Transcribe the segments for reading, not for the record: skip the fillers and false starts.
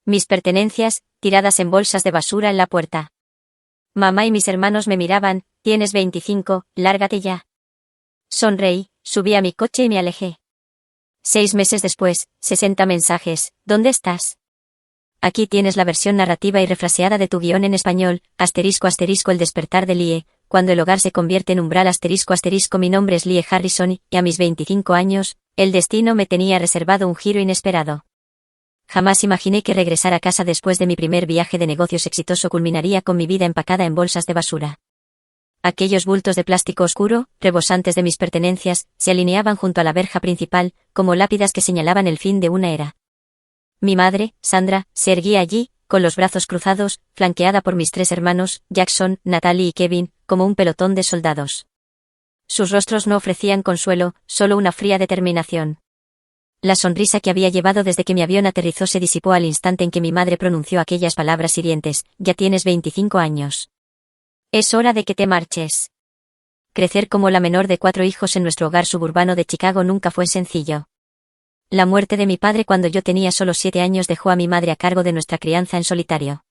Mis pertenencias, tiradas en bolsas de basura en la puerta. Mamá y mis hermanos me miraban. Tienes 25, lárgate ya. Sonreí, subí a mi coche y me alejé. 6 meses después, 60 mensajes. ¿Dónde estás? Aquí tienes la versión narrativa y refraseada de tu guión en español, *** el despertar de Lie, cuando el hogar se convierte en umbral *** mi nombre es Lie Harrison y a mis 25 años, el destino me tenía reservado un giro inesperado. Jamás imaginé que regresar a casa después de mi primer viaje de negocios exitoso culminaría con mi vida empacada en bolsas de basura. Aquellos bultos de plástico oscuro, rebosantes de mis pertenencias, se alineaban junto a la verja principal, como lápidas que señalaban el fin de una era. Mi madre, Sandra, se erguía allí, con los brazos cruzados, flanqueada por mis 3 hermanos, Jackson, Natalie y Kevin, como un pelotón de soldados. Sus rostros no ofrecían consuelo, solo una fría determinación. La sonrisa que había llevado desde que mi avión aterrizó se disipó al instante en que mi madre pronunció aquellas palabras hirientes: ya tienes 25 años. Es hora de que te marches. Crecer como la menor de 4 hijos en nuestro hogar suburbano de Chicago nunca fue sencillo. La muerte de mi padre cuando yo tenía solo 7 años dejó a mi madre a cargo de nuestra crianza en solitario.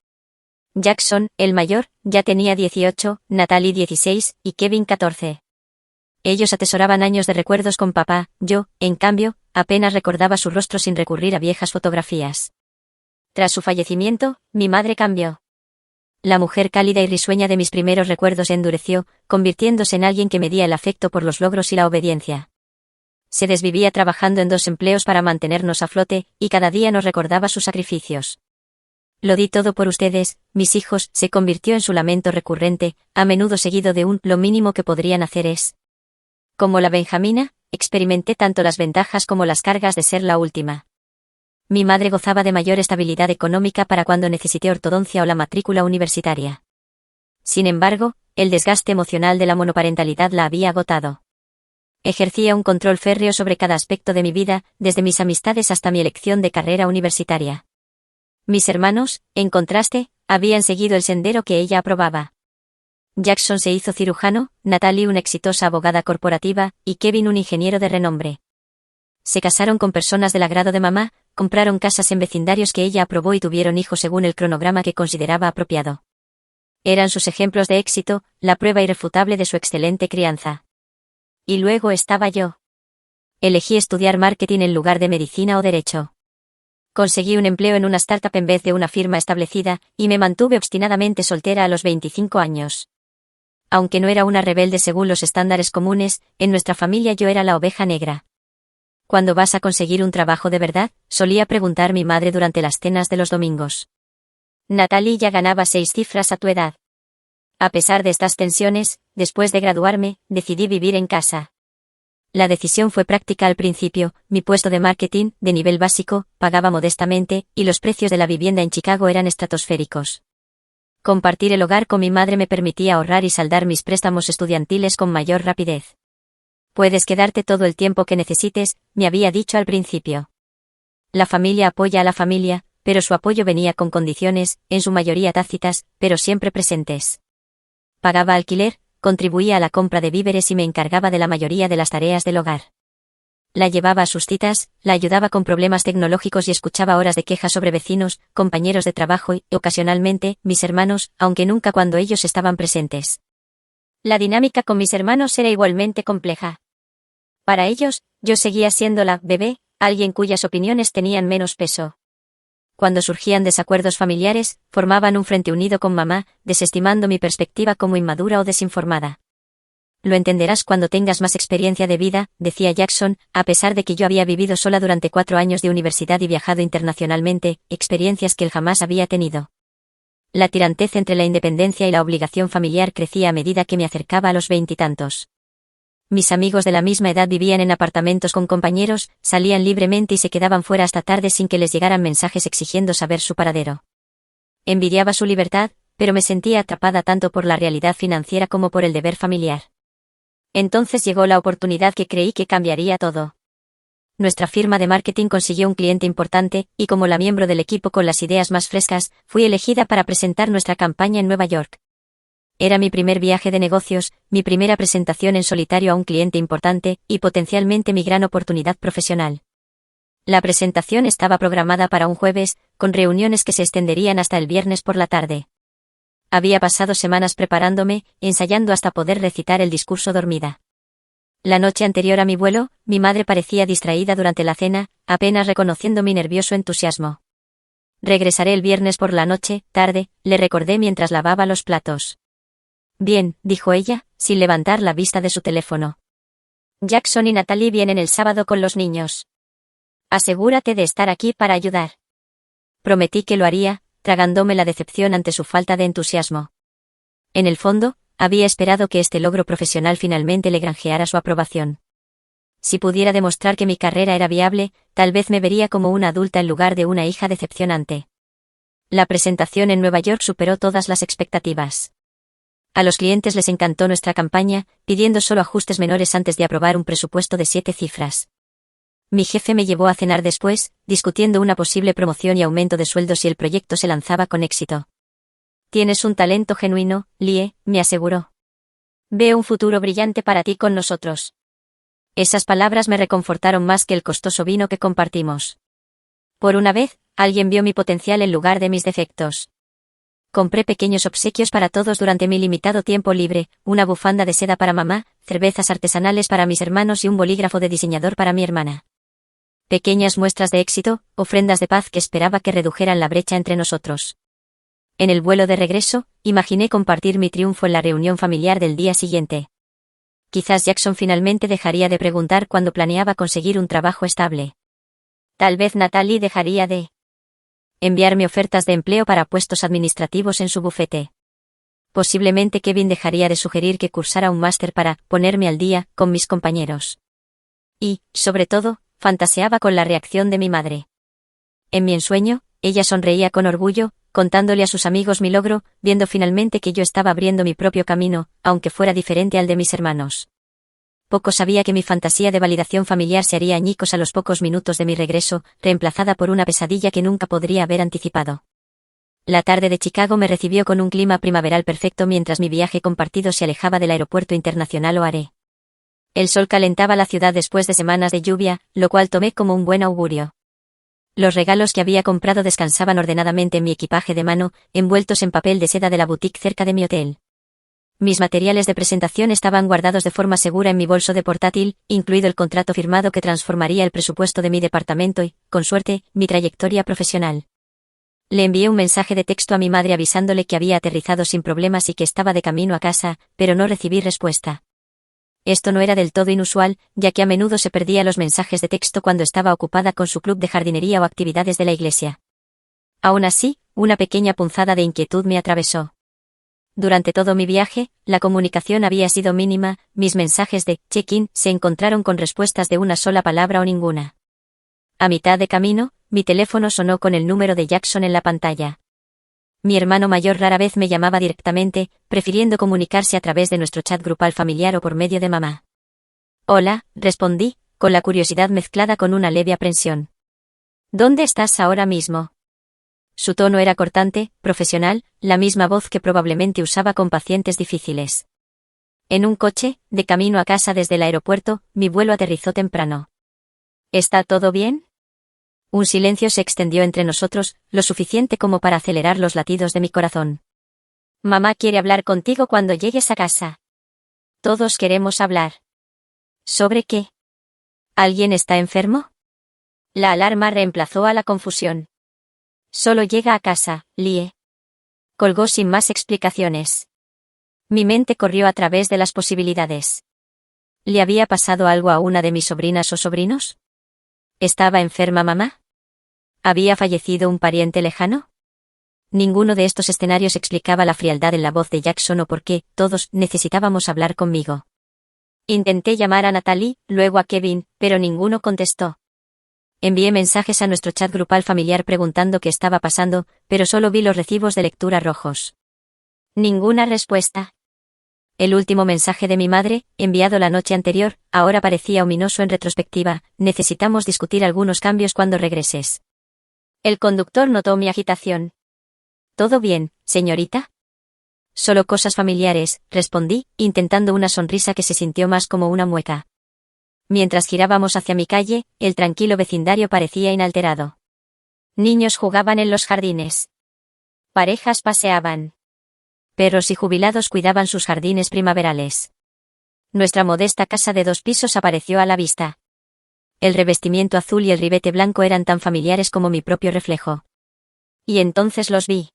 Jackson, el mayor, ya tenía 18, Natalie 16, y Kevin 14. Ellos atesoraban años de recuerdos con papá. Yo, en cambio, apenas recordaba su rostro sin recurrir a viejas fotografías. Tras su fallecimiento, mi madre cambió. La mujer cálida y risueña de mis primeros recuerdos se endureció, convirtiéndose en alguien que medía el afecto por los logros y la obediencia. Se desvivía trabajando en 2 empleos para mantenernos a flote, y cada día nos recordaba sus sacrificios. Lo di todo por ustedes, mis hijos, se convirtió en su lamento recurrente, a menudo seguido de un lo mínimo que podrían hacer es. Como la Benjamina, experimenté tanto las ventajas como las cargas de ser la última. Mi madre gozaba de mayor estabilidad económica para cuando necesité ortodoncia o la matrícula universitaria. Sin embargo, el desgaste emocional de la monoparentalidad la había agotado. Ejercía un control férreo sobre cada aspecto de mi vida, desde mis amistades hasta mi elección de carrera universitaria. Mis hermanos, en contraste, habían seguido el sendero que ella aprobaba. Jackson se hizo cirujano, Natalie una exitosa abogada corporativa, y Kevin un ingeniero de renombre. Se casaron con personas del agrado de mamá, compraron casas en vecindarios que ella aprobó y tuvieron hijos según el cronograma que consideraba apropiado. Eran sus ejemplos de éxito, la prueba irrefutable de su excelente crianza. Y luego estaba yo. Elegí estudiar marketing en lugar de medicina o derecho. Conseguí un empleo en una startup en vez de una firma establecida, y me mantuve obstinadamente soltera a los 25 años. Aunque no era una rebelde según los estándares comunes, en nuestra familia yo era la oveja negra. ¿Cuándo vas a conseguir un trabajo de verdad?, solía preguntar mi madre durante las cenas de los domingos. Natalie ya ganaba 6 cifras a tu edad. A pesar de estas tensiones, después de graduarme, decidí vivir en casa. La decisión fue práctica al principio, mi puesto de marketing, de nivel básico, pagaba modestamente, y los precios de la vivienda en Chicago eran estratosféricos. Compartir el hogar con mi madre me permitía ahorrar y saldar mis préstamos estudiantiles con mayor rapidez. Puedes quedarte todo el tiempo que necesites, me había dicho al principio. La familia apoya a la familia, pero su apoyo venía con condiciones, en su mayoría tácitas, pero siempre presentes. Pagaba alquiler, contribuía a la compra de víveres y me encargaba de la mayoría de las tareas del hogar. La llevaba a sus citas, la ayudaba con problemas tecnológicos y escuchaba horas de quejas sobre vecinos, compañeros de trabajo y, ocasionalmente, mis hermanos, aunque nunca cuando ellos estaban presentes. La dinámica con mis hermanos era igualmente compleja. Para ellos, yo seguía siendo la bebé, alguien cuyas opiniones tenían menos peso. Cuando surgían desacuerdos familiares, formaban un frente unido con mamá, desestimando mi perspectiva como inmadura o desinformada. Lo entenderás cuando tengas más experiencia de vida, decía Jackson, a pesar de que yo había vivido sola durante 4 años de universidad y viajado internacionalmente, experiencias que él jamás había tenido. La tirantez entre la independencia y la obligación familiar crecía a medida que me acercaba a los 20 y tantos. Mis amigos de la misma edad vivían en apartamentos con compañeros, salían libremente y se quedaban fuera hasta tarde sin que les llegaran mensajes exigiendo saber su paradero. Envidiaba su libertad, pero me sentía atrapada tanto por la realidad financiera como por el deber familiar. Entonces llegó la oportunidad que creí que cambiaría todo. Nuestra firma de marketing consiguió un cliente importante, y como la miembro del equipo con las ideas más frescas, fui elegida para presentar nuestra campaña en Nueva York. Era mi primer viaje de negocios, mi primera presentación en solitario a un cliente importante, y potencialmente mi gran oportunidad profesional. La presentación estaba programada para un jueves, con reuniones que se extenderían hasta el viernes por la tarde. Había pasado semanas preparándome, ensayando hasta poder recitar el discurso dormida. La noche anterior a mi vuelo, mi madre parecía distraída durante la cena, apenas reconociendo mi nervioso entusiasmo. Regresaré el viernes por la noche, tarde, le recordé mientras lavaba los platos. Bien, dijo ella, sin levantar la vista de su teléfono. Jackson y Natalie vienen el sábado con los niños. Asegúrate de estar aquí para ayudar. Prometí que lo haría, tragándome la decepción ante su falta de entusiasmo. En el fondo, había esperado que este logro profesional finalmente le granjeara su aprobación. Si pudiera demostrar que mi carrera era viable, tal vez me vería como una adulta en lugar de una hija decepcionante. La presentación en Nueva York superó todas las expectativas. A los clientes les encantó nuestra campaña, pidiendo solo ajustes menores antes de aprobar un presupuesto de 7 cifras. Mi jefe me llevó a cenar después, discutiendo una posible promoción y aumento de sueldo si el proyecto se lanzaba con éxito. Tienes un talento genuino, Lie, me aseguró. Veo un futuro brillante para ti con nosotros. Esas palabras me reconfortaron más que el costoso vino que compartimos. Por una vez, alguien vio mi potencial en lugar de mis defectos. Compré pequeños obsequios para todos durante mi limitado tiempo libre, una bufanda de seda para mamá, cervezas artesanales para mis hermanos y un bolígrafo de diseñador para mi hermana. Pequeñas muestras de éxito, ofrendas de paz que esperaba que redujeran la brecha entre nosotros. En el vuelo de regreso, imaginé compartir mi triunfo en la reunión familiar del día siguiente. Quizás Jackson finalmente dejaría de preguntar cuando planeaba conseguir un trabajo estable. Tal vez Natalie dejaría de enviarme ofertas de empleo para puestos administrativos en su bufete. Posiblemente Kevin dejaría de sugerir que cursara un máster para ponerme al día con mis compañeros. Y, sobre todo, fantaseaba con la reacción de mi madre. En mi ensueño, ella sonreía con orgullo, contándole a sus amigos mi logro, viendo finalmente que yo estaba abriendo mi propio camino, aunque fuera diferente al de mis hermanos. Poco sabía que mi fantasía de validación familiar se haría añicos a los pocos minutos de mi regreso, reemplazada por una pesadilla que nunca podría haber anticipado. La tarde de Chicago me recibió con un clima primaveral perfecto mientras mi viaje compartido se alejaba del aeropuerto internacional O'Hare. El sol calentaba la ciudad después de semanas de lluvia, lo cual tomé como un buen augurio. Los regalos que había comprado descansaban ordenadamente en mi equipaje de mano, envueltos en papel de seda de la boutique cerca de mi hotel. Mis materiales de presentación estaban guardados de forma segura en mi bolso de portátil, incluido el contrato firmado que transformaría el presupuesto de mi departamento y, con suerte, mi trayectoria profesional. Le envié un mensaje de texto a mi madre avisándole que había aterrizado sin problemas y que estaba de camino a casa, pero no recibí respuesta. Esto no era del todo inusual, ya que a menudo se perdía los mensajes de texto cuando estaba ocupada con su club de jardinería o actividades de la iglesia. Aún así, una pequeña punzada de inquietud me atravesó. Durante todo mi viaje, la comunicación había sido mínima, mis mensajes de check-in se encontraron con respuestas de una sola palabra o ninguna. A mitad de camino, mi teléfono sonó con el número de Jackson en la pantalla. Mi hermano mayor rara vez me llamaba directamente, prefiriendo comunicarse a través de nuestro chat grupal familiar o por medio de mamá. Hola, respondí, con la curiosidad mezclada con una leve aprensión. ¿Dónde estás ahora mismo? Su tono era cortante, profesional, la misma voz que probablemente usaba con pacientes difíciles. En un coche, de camino a casa desde el aeropuerto, mi vuelo aterrizó temprano. ¿Está todo bien? Un silencio se extendió entre nosotros, lo suficiente como para acelerar los latidos de mi corazón. Mamá quiere hablar contigo cuando llegues a casa. Todos queremos hablar. ¿Sobre qué? ¿Alguien está enfermo? La alarma reemplazó a la confusión. Solo llega a casa, Lie. Colgó sin más explicaciones. Mi mente corrió a través de las posibilidades. ¿Le había pasado algo a una de mis sobrinas o sobrinos? ¿Estaba enferma mamá? ¿Había fallecido un pariente lejano? Ninguno de estos escenarios explicaba la frialdad en la voz de Jackson o por qué todos necesitábamos hablar conmigo. Intenté llamar a Natalie, luego a Kevin, pero ninguno contestó. Envié mensajes a nuestro chat grupal familiar preguntando qué estaba pasando, pero solo vi los recibos de lectura rojos. Ninguna respuesta. El último mensaje de mi madre, enviado la noche anterior, ahora parecía ominoso en retrospectiva: necesitamos discutir algunos cambios cuando regreses. El conductor notó mi agitación. ¿Todo bien, señorita? Solo cosas familiares, respondí, intentando una sonrisa que se sintió más como una mueca. Mientras girábamos hacia mi calle, el tranquilo vecindario parecía inalterado. Niños jugaban en los jardines. Parejas paseaban. Perros y jubilados cuidaban sus jardines primaverales. Nuestra modesta casa de 2 pisos apareció a la vista. El revestimiento azul y el ribete blanco eran tan familiares como mi propio reflejo. Y entonces los vi.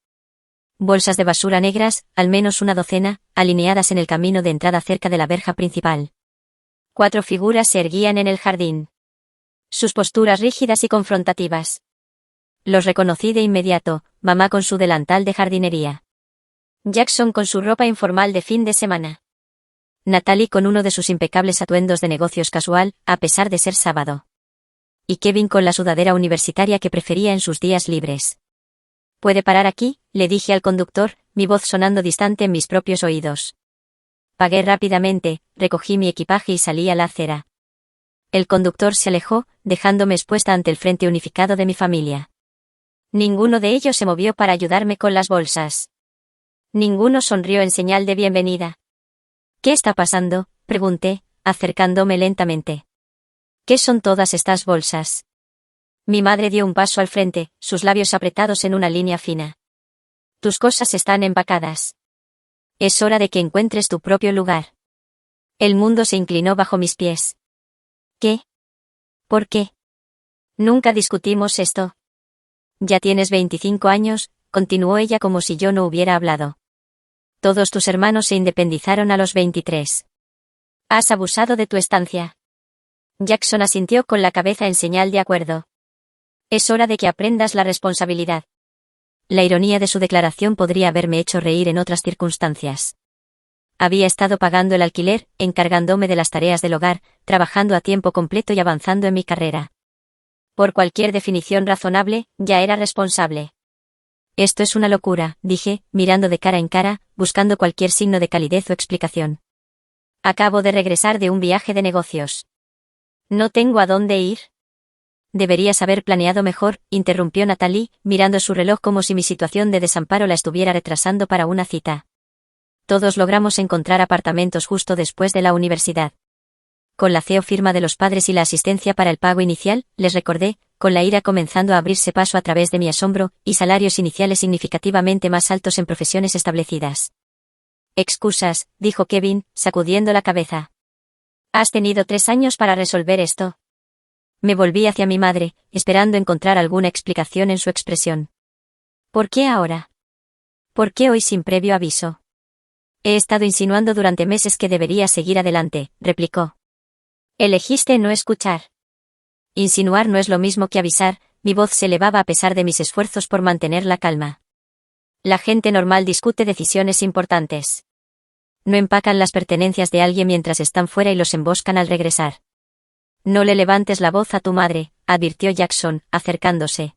Bolsas de basura negras, al menos una docena, alineadas en el camino de entrada cerca de la verja principal. 4 figuras se erguían en el jardín. Sus posturas rígidas y confrontativas. Los reconocí de inmediato, mamá con su delantal de jardinería. Jackson con su ropa informal de fin de semana. Natalie con uno de sus impecables atuendos de negocios casual, a pesar de ser sábado. Y Kevin con la sudadera universitaria que prefería en sus días libres. «¿Puede parar aquí?», le dije al conductor, mi voz sonando distante en mis propios oídos. Pagué rápidamente, recogí mi equipaje y salí a la acera. El conductor se alejó, dejándome expuesta ante el frente unificado de mi familia. Ninguno de ellos se movió para ayudarme con las bolsas. Ninguno sonrió en señal de bienvenida. «¿Qué está pasando?», pregunté, acercándome lentamente. «¿Qué son todas estas bolsas?». Mi madre dio un paso al frente, sus labios apretados en una línea fina. «Tus cosas están empacadas. Es hora de que encuentres tu propio lugar». El mundo se inclinó bajo mis pies. «¿Qué? ¿Por qué? Nunca discutimos esto». «Ya tienes 25 años», continuó ella como si yo no hubiera hablado. «Todos tus hermanos se independizaron a los 23. Has abusado de tu estancia». Jackson asintió con la cabeza en señal de acuerdo. «Es hora de que aprendas la responsabilidad». La ironía de su declaración podría haberme hecho reír en otras circunstancias. Había estado pagando el alquiler, encargándome de las tareas del hogar, trabajando a tiempo completo y avanzando en mi carrera. Por cualquier definición razonable, ya era responsable. «Esto es una locura», dije, mirando de cara en cara, buscando cualquier signo de calidez o explicación. «Acabo de regresar de un viaje de negocios. No tengo a dónde ir». «Deberías haber planeado mejor», interrumpió Natalie, mirando su reloj como si mi situación de desamparo la estuviera retrasando para una cita. Todos logramos encontrar apartamentos justo después de la universidad. Con la CEO firma de los padres y la asistencia para el pago inicial, les recordé, con la ira comenzando a abrirse paso a través de mi asombro, y salarios iniciales significativamente más altos en profesiones establecidas. «Excusas», dijo Kevin, sacudiendo la cabeza. «Has tenido 3 años para resolver esto». Me volví hacia mi madre, esperando encontrar alguna explicación en su expresión. «¿Por qué ahora? ¿Por qué hoy sin previo aviso?». «He estado insinuando durante meses que debería seguir adelante», replicó. «Elegiste no escuchar». «Insinuar no es lo mismo que avisar», mi voz se elevaba a pesar de mis esfuerzos por mantener la calma. «La gente normal discute decisiones importantes. No empacan las pertenencias de alguien mientras están fuera y los emboscan al regresar». «No le levantes la voz a tu madre», advirtió Jackson, acercándose.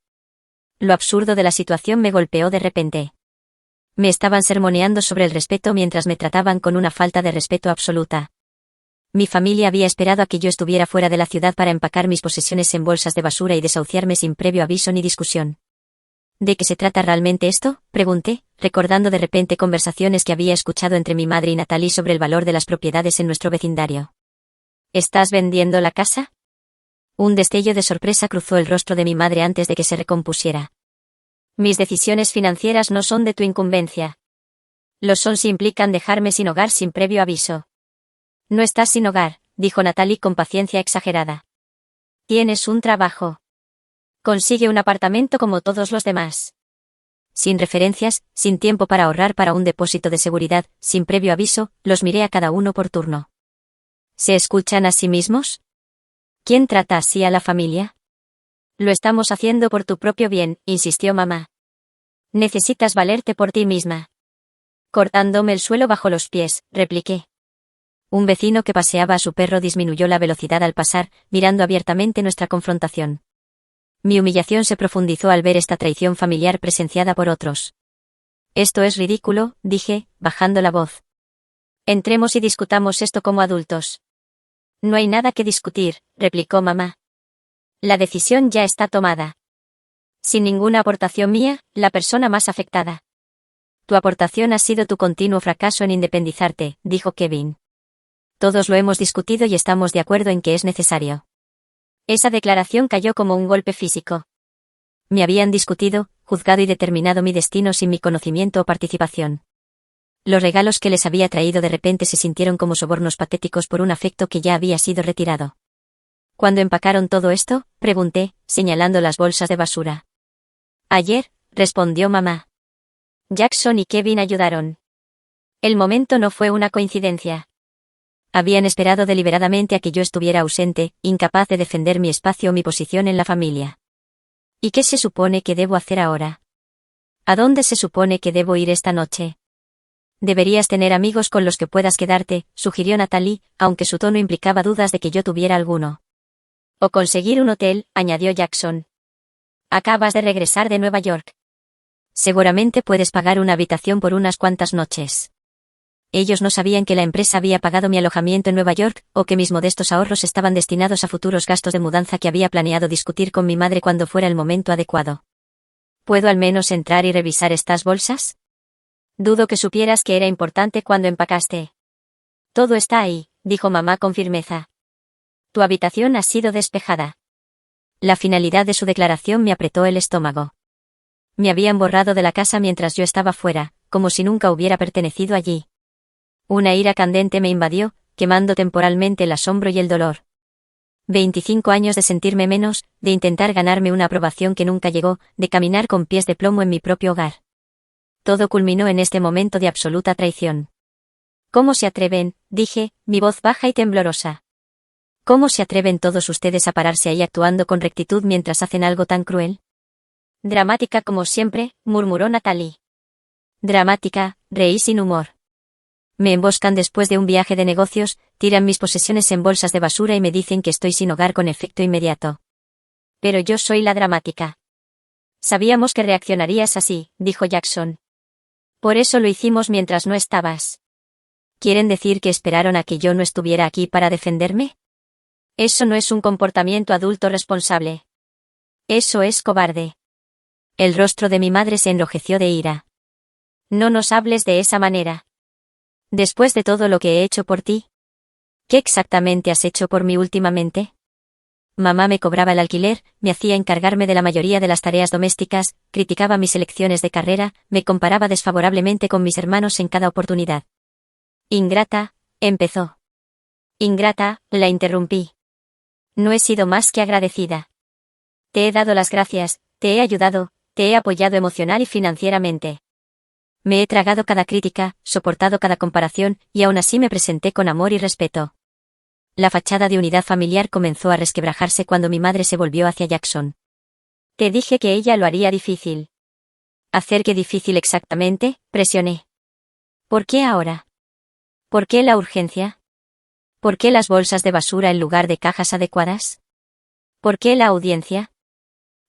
Lo absurdo de la situación me golpeó de repente. Me estaban sermoneando sobre el respeto mientras me trataban con una falta de respeto absoluta. Mi familia había esperado a que yo estuviera fuera de la ciudad para empacar mis posesiones en bolsas de basura y desahuciarme sin previo aviso ni discusión. «¿De qué se trata realmente esto?», pregunté, recordando de repente conversaciones que había escuchado entre mi madre y Natalie sobre el valor de las propiedades en nuestro vecindario. «¿Estás vendiendo la casa?». Un destello de sorpresa cruzó el rostro de mi madre antes de que se recompusiera. «Mis decisiones financieras no son de tu incumbencia. Lo son si implican dejarme sin hogar sin previo aviso». «No estás sin hogar», dijo Natalie con paciencia exagerada. «Tienes un trabajo. Consigue un apartamento como todos los demás». Sin referencias, sin tiempo para ahorrar para un depósito de seguridad, sin previo aviso, los miré a cada uno por turno. ¿Se escuchan a sí mismos? ¿Quién trata así a la familia? «Lo estamos haciendo por tu propio bien», insistió mamá. «Necesitas valerte por ti misma». «Cortándome el suelo bajo los pies», repliqué. Un vecino que paseaba a su perro disminuyó la velocidad al pasar, mirando abiertamente nuestra confrontación. Mi humillación se profundizó al ver esta traición familiar presenciada por otros. «Esto es ridículo», dije, bajando la voz. «Entremos y discutamos esto como adultos». «No hay nada que discutir», replicó mamá. «La decisión ya está tomada. Sin ninguna aportación mía, la persona más afectada». «Tu aportación ha sido tu continuo fracaso en independizarte», dijo Kevin. Todos lo hemos discutido y estamos de acuerdo en que es necesario. Esa declaración cayó como un golpe físico. Me habían discutido, juzgado y determinado mi destino sin mi conocimiento o participación. Los regalos que les había traído de repente se sintieron como sobornos patéticos por un afecto que ya había sido retirado. ¿Cuándo empacaron todo esto?, pregunté, señalando las bolsas de basura. Ayer, respondió mamá. Jackson y Kevin ayudaron. El momento no fue una coincidencia. Habían esperado deliberadamente a que yo estuviera ausente, incapaz de defender mi espacio o mi posición en la familia. ¿Y qué se supone que debo hacer ahora? ¿A dónde se supone que debo ir esta noche? Deberías tener amigos con los que puedas quedarte, sugirió Natalie, aunque su tono implicaba dudas de que yo tuviera alguno. O conseguir un hotel, añadió Jackson. Acabas de regresar de Nueva York. Seguramente puedes pagar una habitación por unas cuantas noches. Ellos no sabían que la empresa había pagado mi alojamiento en Nueva York, o que mis modestos ahorros estaban destinados a futuros gastos de mudanza que había planeado discutir con mi madre cuando fuera el momento adecuado. ¿Puedo al menos entrar y revisar estas bolsas? Dudo que supieras que era importante cuando empacaste. Todo está ahí, dijo mamá con firmeza. Tu habitación ha sido despejada. La finalidad de su declaración me apretó el estómago. Me habían borrado de la casa mientras yo estaba fuera, como si nunca hubiera pertenecido allí. Una ira candente me invadió, quemando temporalmente el asombro y el dolor. 25 años de sentirme menos, de intentar ganarme una aprobación que nunca llegó, de caminar con pies de plomo en mi propio hogar. Todo culminó en este momento de absoluta traición. ¿Cómo se atreven?, dije, mi voz baja y temblorosa. ¿Cómo se atreven todos ustedes a pararse ahí actuando con rectitud mientras hacen algo tan cruel? Dramática como siempre, murmuró Natalie. Dramática, reí sin humor. Me emboscan después de un viaje de negocios, tiran mis posesiones en bolsas de basura y me dicen que estoy sin hogar con efecto inmediato. Pero yo soy la dramática. Sabíamos que reaccionarías así, dijo Jackson. Por eso lo hicimos mientras no estabas. ¿Quieren decir que esperaron a que yo no estuviera aquí para defenderme? Eso no es un comportamiento adulto responsable. Eso es cobarde. El rostro de mi madre se enrojeció de ira. No nos hables de esa manera. Después de todo lo que he hecho por ti. ¿Qué exactamente has hecho por mí últimamente? Mamá me cobraba el alquiler, me hacía encargarme de la mayoría de las tareas domésticas, criticaba mis elecciones de carrera, me comparaba desfavorablemente con mis hermanos en cada oportunidad. Ingrata, empezó. Ingrata, la interrumpí. No he sido más que agradecida. Te he dado las gracias, te he ayudado, te he apoyado emocional y financieramente. Me he tragado cada crítica, soportado cada comparación, y aún así me presenté con amor y respeto. La fachada de unidad familiar comenzó a resquebrajarse cuando mi madre se volvió hacia Jackson. Te dije que ella lo haría difícil. ¿Hacer qué difícil exactamente?, presioné. ¿Por qué ahora? ¿Por qué la urgencia? ¿Por qué las bolsas de basura en lugar de cajas adecuadas? ¿Por qué la audiencia?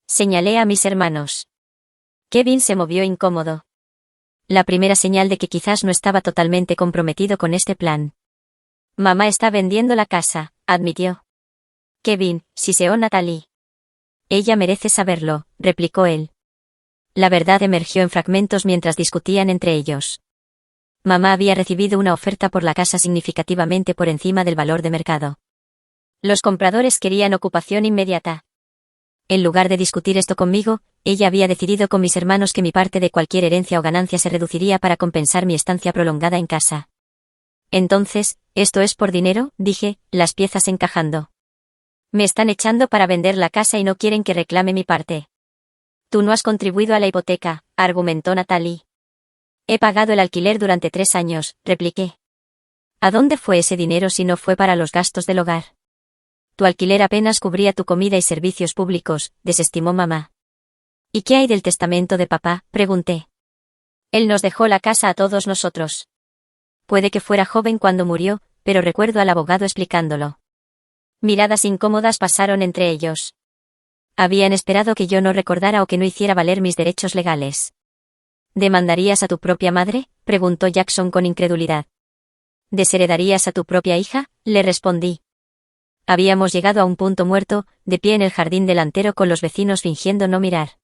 Señalé a mis hermanos. Kevin se movió incómodo. La primera señal de que quizás no estaba totalmente comprometido con este plan. Mamá está vendiendo la casa, admitió. Kevin, siseó Natalie. Ella merece saberlo, replicó él. La verdad emergió en fragmentos mientras discutían entre ellos. Mamá había recibido una oferta por la casa significativamente por encima del valor de mercado. Los compradores querían ocupación inmediata. En lugar de discutir esto conmigo, ella había decidido con mis hermanos que mi parte de cualquier herencia o ganancia se reduciría para compensar mi estancia prolongada en casa. Entonces, ¿esto es por dinero?, dije, las piezas encajando. Me están echando para vender la casa y no quieren que reclame mi parte. Tú no has contribuido a la hipoteca, argumentó Natalie. He pagado el alquiler durante 3 años, repliqué. ¿A dónde fue ese dinero si no fue para los gastos del hogar? Tu alquiler apenas cubría tu comida y servicios públicos, desestimó mamá. ¿Y qué hay del testamento de papá?, pregunté. Él nos dejó la casa a todos nosotros. Puede que fuera joven cuando murió, pero recuerdo al abogado explicándolo. Miradas incómodas pasaron entre ellos. Habían esperado que yo no recordara o que no hiciera valer mis derechos legales. ¿Demandarías a tu propia madre?, preguntó Jackson con incredulidad. ¿Desheredarías a tu propia hija?, le respondí. Habíamos llegado a un punto muerto, de pie en el jardín delantero con los vecinos fingiendo no mirar.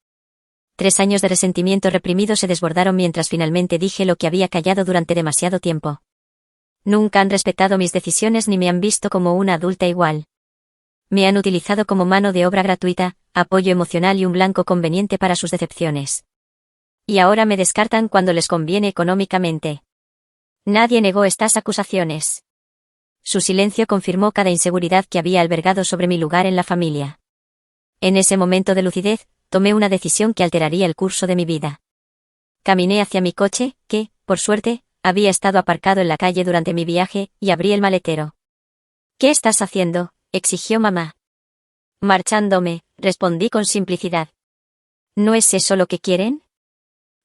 3 años de resentimiento reprimido se desbordaron mientras finalmente dije lo que había callado durante demasiado tiempo. Nunca han respetado mis decisiones ni me han visto como una adulta igual. Me han utilizado como mano de obra gratuita, apoyo emocional y un blanco conveniente para sus decepciones. Y ahora me descartan cuando les conviene económicamente. Nadie negó estas acusaciones. Su silencio confirmó cada inseguridad que había albergado sobre mi lugar en la familia. En ese momento de lucidez, tomé una decisión que alteraría el curso de mi vida. Caminé hacia mi coche, que, por suerte, había estado aparcado en la calle durante mi viaje, y abrí el maletero. «¿Qué estás haciendo?», exigió mamá. «Marchándome», respondí con simplicidad. «¿No es eso lo que quieren?».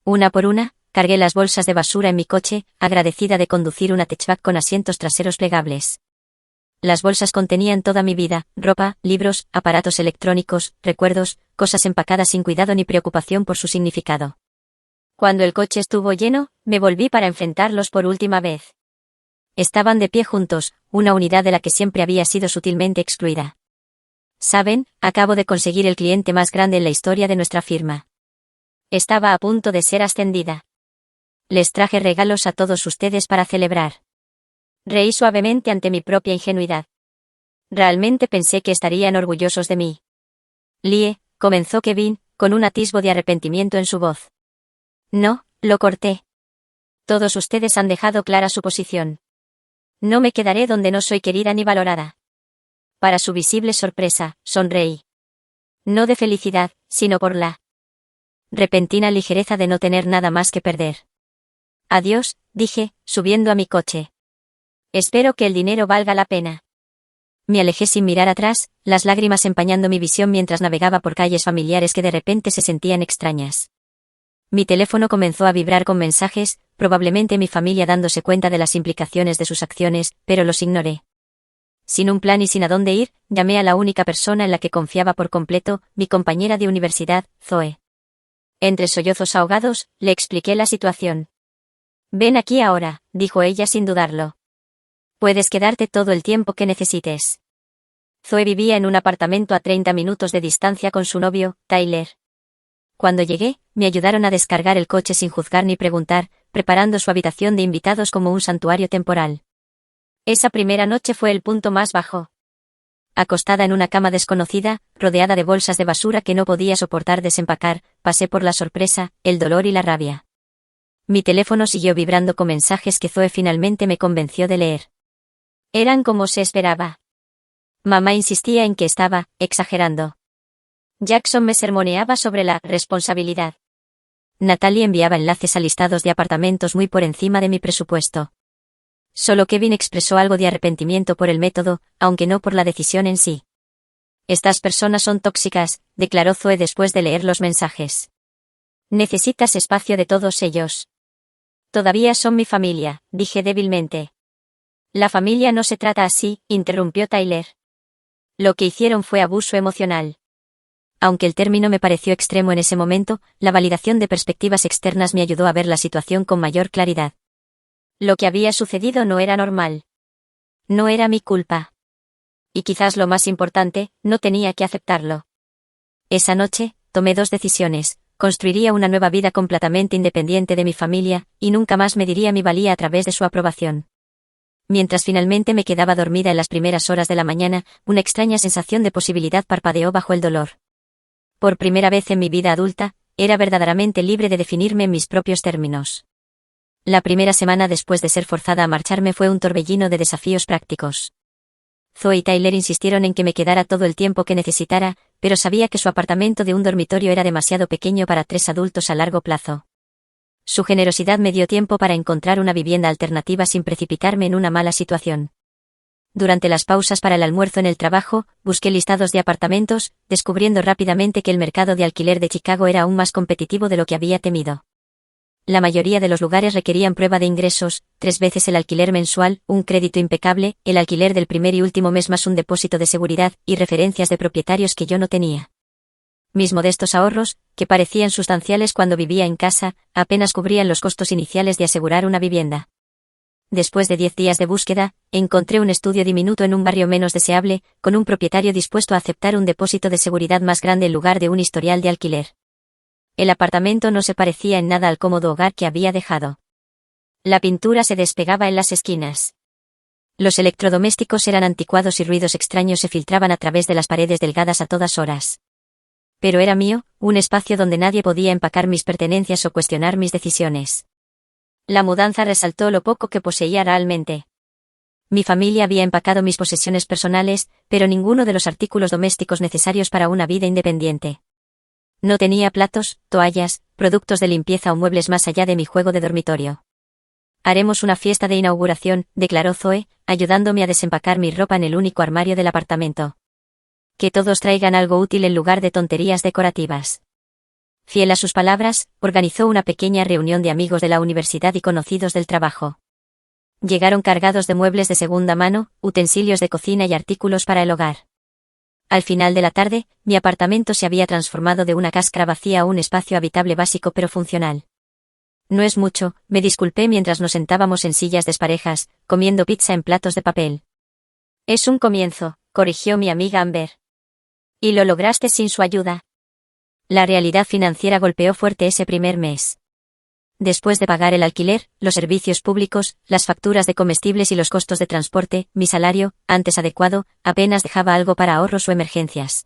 Una por una, cargué las bolsas de basura en mi coche, agradecida de conducir una hatchback con asientos traseros plegables. Las bolsas contenían toda mi vida, ropa, libros, aparatos electrónicos, recuerdos, cosas empacadas sin cuidado ni preocupación por su significado. Cuando el coche estuvo lleno, me volví para enfrentarlos por última vez. Estaban de pie juntos, una unidad de la que siempre había sido sutilmente excluida. «Saben, acabo de conseguir el cliente más grande en la historia de nuestra firma. Estaba a punto de ser ascendida. Les traje regalos a todos ustedes para celebrar». Reí suavemente ante mi propia ingenuidad. Realmente pensé que estarían orgullosos de mí. «Lie», comenzó Kevin, con un atisbo de arrepentimiento en su voz. «No», lo corté. «Todos ustedes han dejado clara su posición. No me quedaré donde no soy querida ni valorada». Para su visible sorpresa, sonreí. No de felicidad, sino por la repentina ligereza de no tener nada más que perder. «Adiós», dije, subiendo a mi coche. «Espero que el dinero valga la pena». Me alejé sin mirar atrás, las lágrimas empañando mi visión mientras navegaba por calles familiares que de repente se sentían extrañas. Mi teléfono comenzó a vibrar con mensajes, probablemente mi familia dándose cuenta de las implicaciones de sus acciones, pero los ignoré. Sin un plan y sin a dónde ir, llamé a la única persona en la que confiaba por completo, mi compañera de universidad, Zoe. Entre sollozos ahogados, le expliqué la situación. «Ven aquí ahora», dijo ella sin dudarlo. «Puedes quedarte todo el tiempo que necesites». Zoe vivía en un apartamento a 30 minutos de distancia con su novio, Tyler. Cuando llegué, me ayudaron a descargar el coche sin juzgar ni preguntar, preparando su habitación de invitados como un santuario temporal. Esa primera noche fue el punto más bajo. Acostada en una cama desconocida, rodeada de bolsas de basura que no podía soportar desempacar, pasé por la sorpresa, el dolor y la rabia. Mi teléfono siguió vibrando con mensajes que Zoe finalmente me convenció de leer. Eran como se esperaba. Mamá insistía en que estaba exagerando. Jackson me sermoneaba sobre la responsabilidad. Natalie enviaba enlaces a listados de apartamentos muy por encima de mi presupuesto. Solo Kevin expresó algo de arrepentimiento por el método, aunque no por la decisión en sí. «Estas personas son tóxicas», declaró Zoe después de leer los mensajes. «Necesitas espacio de todos ellos». «Todavía son mi familia», dije débilmente. «La familia no se trata así», interrumpió Tyler. «Lo que hicieron fue abuso emocional». Aunque el término me pareció extremo en ese momento, la validación de perspectivas externas me ayudó a ver la situación con mayor claridad. Lo que había sucedido no era normal. No era mi culpa. Y quizás lo más importante, no tenía que aceptarlo. Esa noche, tomé dos decisiones: construiría una nueva vida completamente independiente de mi familia, y nunca más mediría mi valía a través de su aprobación. Mientras finalmente me quedaba dormida en las primeras horas de la mañana, una extraña sensación de posibilidad parpadeó bajo el dolor. Por primera vez en mi vida adulta, era verdaderamente libre de definirme en mis propios términos. La primera semana después de ser forzada a marcharme fue un torbellino de desafíos prácticos. Zoe y Tyler insistieron en que me quedara todo el tiempo que necesitara, pero sabía que su apartamento de un dormitorio era demasiado pequeño para 3 adultos a largo plazo. Su generosidad me dio tiempo para encontrar una vivienda alternativa sin precipitarme en una mala situación. Durante las pausas para el almuerzo en el trabajo, busqué listados de apartamentos, descubriendo rápidamente que el mercado de alquiler de Chicago era aún más competitivo de lo que había temido. La mayoría de los lugares requerían prueba de ingresos, 3 veces el alquiler mensual, un crédito impecable, el alquiler del primer y último mes más un depósito de seguridad, y referencias de propietarios que yo no tenía. Mis modestos ahorros, que parecían sustanciales cuando vivía en casa, apenas cubrían los costos iniciales de asegurar una vivienda. Después de 10 días de búsqueda, encontré un estudio diminuto en un barrio menos deseable, con un propietario dispuesto a aceptar un depósito de seguridad más grande en lugar de un historial de alquiler. El apartamento no se parecía en nada al cómodo hogar que había dejado. La pintura se despegaba en las esquinas. Los electrodomésticos eran anticuados y ruidos extraños se filtraban a través de las paredes delgadas a todas horas. Pero era mío, un espacio donde nadie podía empacar mis pertenencias o cuestionar mis decisiones. La mudanza resaltó lo poco que poseía realmente. Mi familia había empacado mis posesiones personales, pero ninguno de los artículos domésticos necesarios para una vida independiente. No tenía platos, toallas, productos de limpieza o muebles más allá de mi juego de dormitorio. Haremos una fiesta de inauguración, declaró Zoe, ayudándome a desempacar mi ropa en el único armario del apartamento. Que todos traigan algo útil en lugar de tonterías decorativas. Fiel a sus palabras, organizó una pequeña reunión de amigos de la universidad y conocidos del trabajo. Llegaron cargados de muebles de segunda mano, utensilios de cocina y artículos para el hogar. Al final de la tarde, mi apartamento se había transformado de una cáscara vacía a un espacio habitable básico pero funcional. No es mucho, me disculpé mientras nos sentábamos en sillas desparejas, comiendo pizza en platos de papel. Es un comienzo, corrigió mi amiga Amber. Y lo lograste sin su ayuda. La realidad financiera golpeó fuerte ese primer mes. Después de pagar el alquiler, los servicios públicos, las facturas de comestibles y los costos de transporte, mi salario, antes adecuado, apenas dejaba algo para ahorros o emergencias.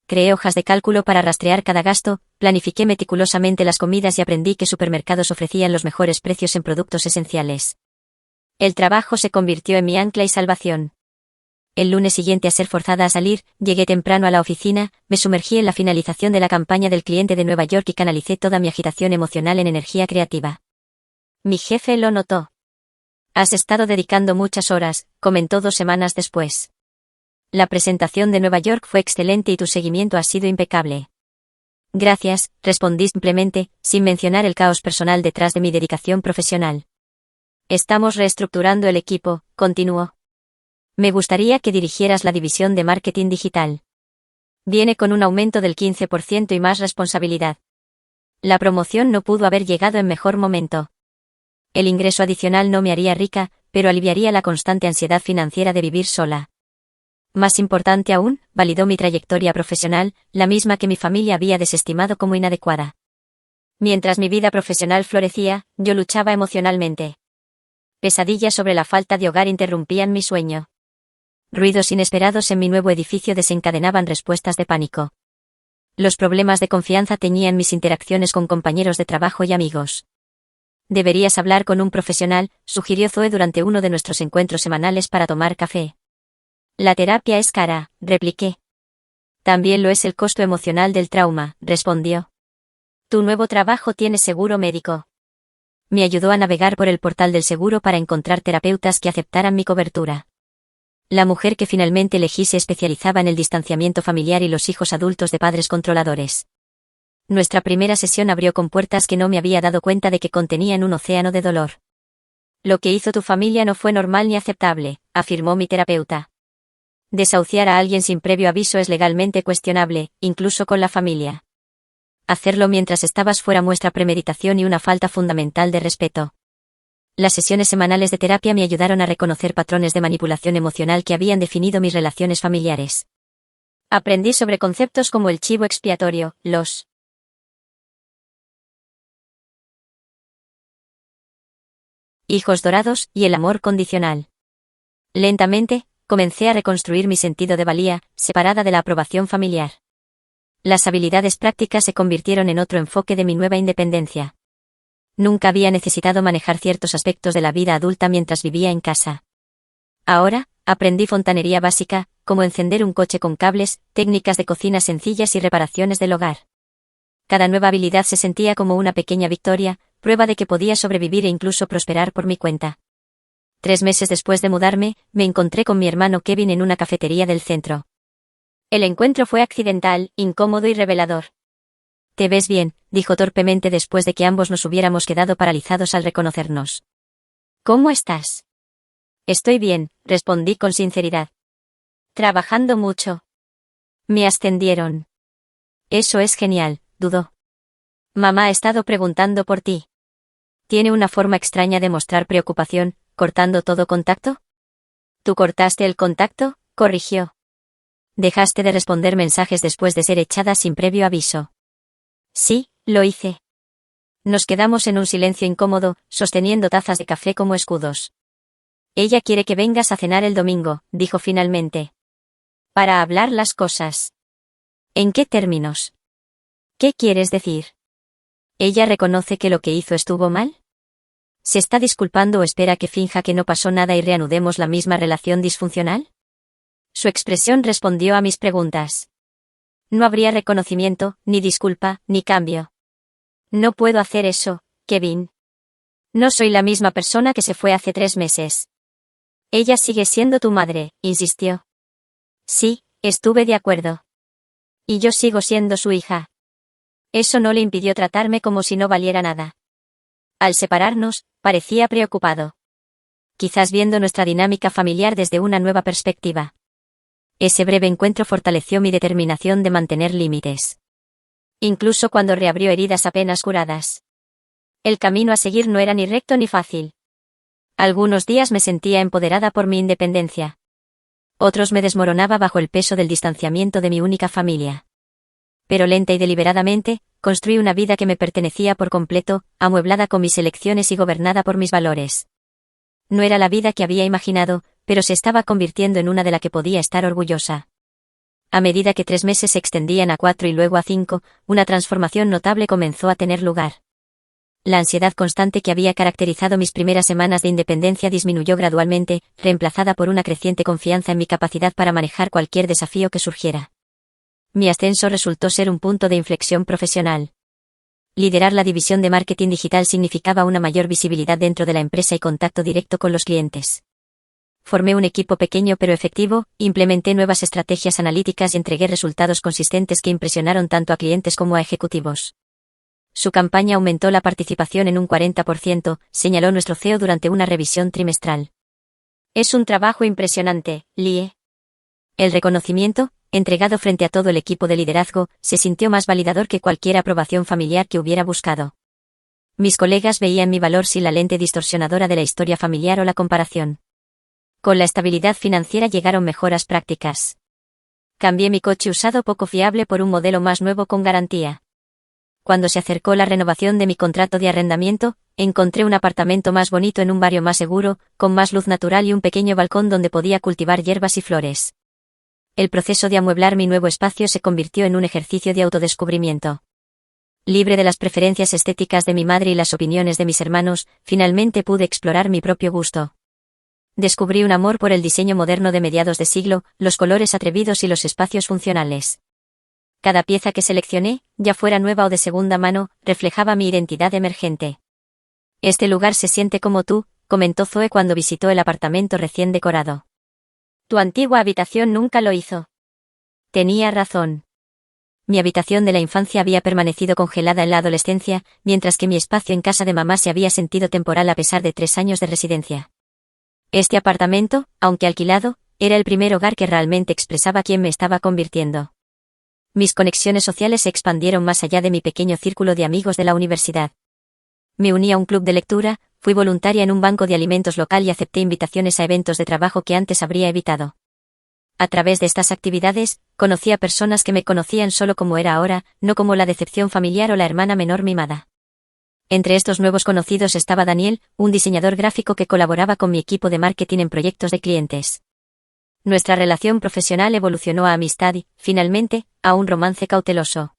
Creé hojas de cálculo para rastrear cada gasto, planifiqué meticulosamente las comidas y aprendí que supermercados ofrecían los mejores precios en productos esenciales. El trabajo se convirtió en mi ancla y salvación. El lunes siguiente a ser forzada a salir, llegué temprano a la oficina, me sumergí en la finalización de la campaña del cliente de Nueva York y canalicé toda mi agitación emocional en energía creativa. Mi jefe lo notó. Has estado dedicando muchas horas, comentó 2 semanas después. La presentación de Nueva York fue excelente y tu seguimiento ha sido impecable. Gracias, respondí simplemente, sin mencionar el caos personal detrás de mi dedicación profesional. Estamos reestructurando el equipo, continuó. Me gustaría que dirigieras la división de marketing digital. Viene con un aumento del 15% y más responsabilidad. La promoción no pudo haber llegado en mejor momento. El ingreso adicional no me haría rica, pero aliviaría la constante ansiedad financiera de vivir sola. Más importante aún, validó mi trayectoria profesional, la misma que mi familia había desestimado como inadecuada. Mientras mi vida profesional florecía, yo luchaba emocionalmente. Pesadillas sobre la falta de hogar interrumpían mi sueño. Ruidos inesperados en mi nuevo edificio desencadenaban respuestas de pánico. Los problemas de confianza teñían mis interacciones con compañeros de trabajo y amigos. Deberías hablar con un profesional, sugirió Zoe durante uno de nuestros encuentros semanales para tomar café. La terapia es cara, repliqué. También lo es el costo emocional del trauma, respondió. Tu nuevo trabajo tiene seguro médico. Me ayudó a navegar por el portal del seguro para encontrar terapeutas que aceptaran mi cobertura. La mujer que finalmente elegí se especializaba en el distanciamiento familiar y los hijos adultos de padres controladores. Nuestra primera sesión abrió con puertas que no me había dado cuenta de que contenían un océano de dolor. Lo que hizo tu familia no fue normal ni aceptable, afirmó mi terapeuta. Desahuciar a alguien sin previo aviso es legalmente cuestionable, incluso con la familia. Hacerlo mientras estabas fuera muestra premeditación y una falta fundamental de respeto. Las sesiones semanales de terapia me ayudaron a reconocer patrones de manipulación emocional que habían definido mis relaciones familiares. Aprendí sobre conceptos como el chivo expiatorio, los hijos dorados y el amor condicional. Lentamente, comencé a reconstruir mi sentido de valía, separada de la aprobación familiar. Las habilidades prácticas se convirtieron en otro enfoque de mi nueva independencia. Nunca había necesitado manejar ciertos aspectos de la vida adulta mientras vivía en casa. Ahora, aprendí fontanería básica, como encender un coche con cables, técnicas de cocina sencillas y reparaciones del hogar. Cada nueva habilidad se sentía como una pequeña victoria, prueba de que podía sobrevivir e incluso prosperar por mi cuenta. 3 meses después de mudarme, me encontré con mi hermano Kevin en una cafetería del centro. El encuentro fue accidental, incómodo y revelador. Te ves bien, dijo torpemente después de que ambos nos hubiéramos quedado paralizados al reconocernos. ¿Cómo estás? Estoy bien, respondí con sinceridad. Trabajando mucho. Me ascendieron. Eso es genial, dudó. Mamá ha estado preguntando por ti. Tiene una forma extraña de mostrar preocupación, ¿cortando todo contacto? ¿Tú cortaste el contacto?, corrigió. Dejaste de responder mensajes después de ser echada sin previo aviso. Sí, lo hice. Nos quedamos en un silencio incómodo, sosteniendo tazas de café como escudos. Ella quiere que vengas a cenar el domingo, dijo finalmente. Para hablar las cosas. ¿En qué términos? ¿Qué quieres decir? ¿Ella reconoce que lo que hizo estuvo mal? ¿Se está disculpando o espera que finja que no pasó nada y reanudemos la misma relación disfuncional? Su expresión respondió a mis preguntas. No habría reconocimiento, ni disculpa, ni cambio. No puedo hacer eso, Kevin. No soy la misma persona que se fue hace 3 meses. Ella sigue siendo tu madre, insistió. Sí, estuve de acuerdo. Y yo sigo siendo su hija. Eso no le impidió tratarme como si no valiera nada. Al separarnos, parecía preocupado. Quizás viendo nuestra dinámica familiar desde una nueva perspectiva. Ese breve encuentro fortaleció mi determinación de mantener límites. Incluso cuando reabrió heridas apenas curadas. El camino a seguir no era ni recto ni fácil. Algunos días me sentía empoderada por mi independencia. Otros me desmoronaba bajo el peso del distanciamiento de mi única familia. Pero lenta y deliberadamente, construí una vida que me pertenecía por completo, amueblada con mis elecciones y gobernada por mis valores. No era la vida que había imaginado, pero se estaba convirtiendo en una de la que podía estar orgullosa. A medida que 3 meses se extendían a 4 y luego a 5, una transformación notable comenzó a tener lugar. La ansiedad constante que había caracterizado mis primeras semanas de independencia disminuyó gradualmente, reemplazada por una creciente confianza en mi capacidad para manejar cualquier desafío que surgiera. Mi ascenso resultó ser un punto de inflexión profesional. Liderar la división de marketing digital significaba una mayor visibilidad dentro de la empresa y contacto directo con los clientes. Formé un equipo pequeño pero efectivo, implementé nuevas estrategias analíticas y entregué resultados consistentes que impresionaron tanto a clientes como a ejecutivos. Su campaña aumentó la participación en un 40%, señaló nuestro CEO durante una revisión trimestral. Es un trabajo impresionante, Lie. El reconocimiento, entregado frente a todo el equipo de liderazgo, se sintió más validador que cualquier aprobación familiar que hubiera buscado. Mis colegas veían mi valor sin la lente distorsionadora de la historia familiar o la comparación. Con la estabilidad financiera llegaron mejoras prácticas. Cambié mi coche usado poco fiable por un modelo más nuevo con garantía. Cuando se acercó la renovación de mi contrato de arrendamiento, encontré un apartamento más bonito en un barrio más seguro, con más luz natural y un pequeño balcón donde podía cultivar hierbas y flores. El proceso de amueblar mi nuevo espacio se convirtió en un ejercicio de autodescubrimiento. Libre de las preferencias estéticas de mi madre y las opiniones de mis hermanos, finalmente pude explorar mi propio gusto. Descubrí un amor por el diseño moderno de mediados de siglo, los colores atrevidos y los espacios funcionales. Cada pieza que seleccioné, ya fuera nueva o de segunda mano, reflejaba mi identidad emergente. Este lugar se siente como tú, comentó Zoe cuando visitó el apartamento recién decorado. Tu antigua habitación nunca lo hizo. Tenía razón. Mi habitación de la infancia había permanecido congelada en la adolescencia, mientras que mi espacio en casa de mamá se había sentido temporal a pesar de 3 años de residencia. Este apartamento, aunque alquilado, era el primer hogar que realmente expresaba quién me estaba convirtiendo. Mis conexiones sociales se expandieron más allá de mi pequeño círculo de amigos de la universidad. Me uní a un club de lectura, fui voluntaria en un banco de alimentos local y acepté invitaciones a eventos de trabajo que antes habría evitado. A través de estas actividades, conocí a personas que me conocían solo como era ahora, no como la decepción familiar o la hermana menor mimada. Entre estos nuevos conocidos estaba Daniel, un diseñador gráfico que colaboraba con mi equipo de marketing en proyectos de clientes. Nuestra relación profesional evolucionó a amistad y, finalmente, a un romance cauteloso.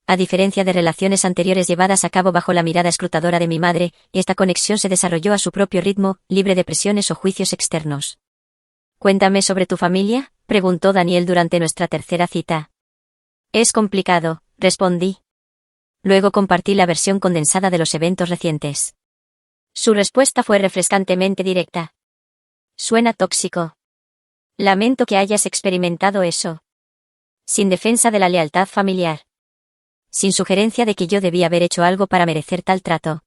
A diferencia de relaciones anteriores llevadas a cabo bajo la mirada escrutadora de mi madre, esta conexión se desarrolló a su propio ritmo, libre de presiones o juicios externos. «Cuéntame sobre tu familia», preguntó Daniel durante nuestra tercera cita. «Es complicado», respondí. Luego compartí la versión condensada de los eventos recientes. Su respuesta fue refrescantemente directa. «Suena tóxico. Lamento que hayas experimentado eso. Sin defensa de la lealtad familiar. Sin sugerencia de que yo debía haber hecho algo para merecer tal trato.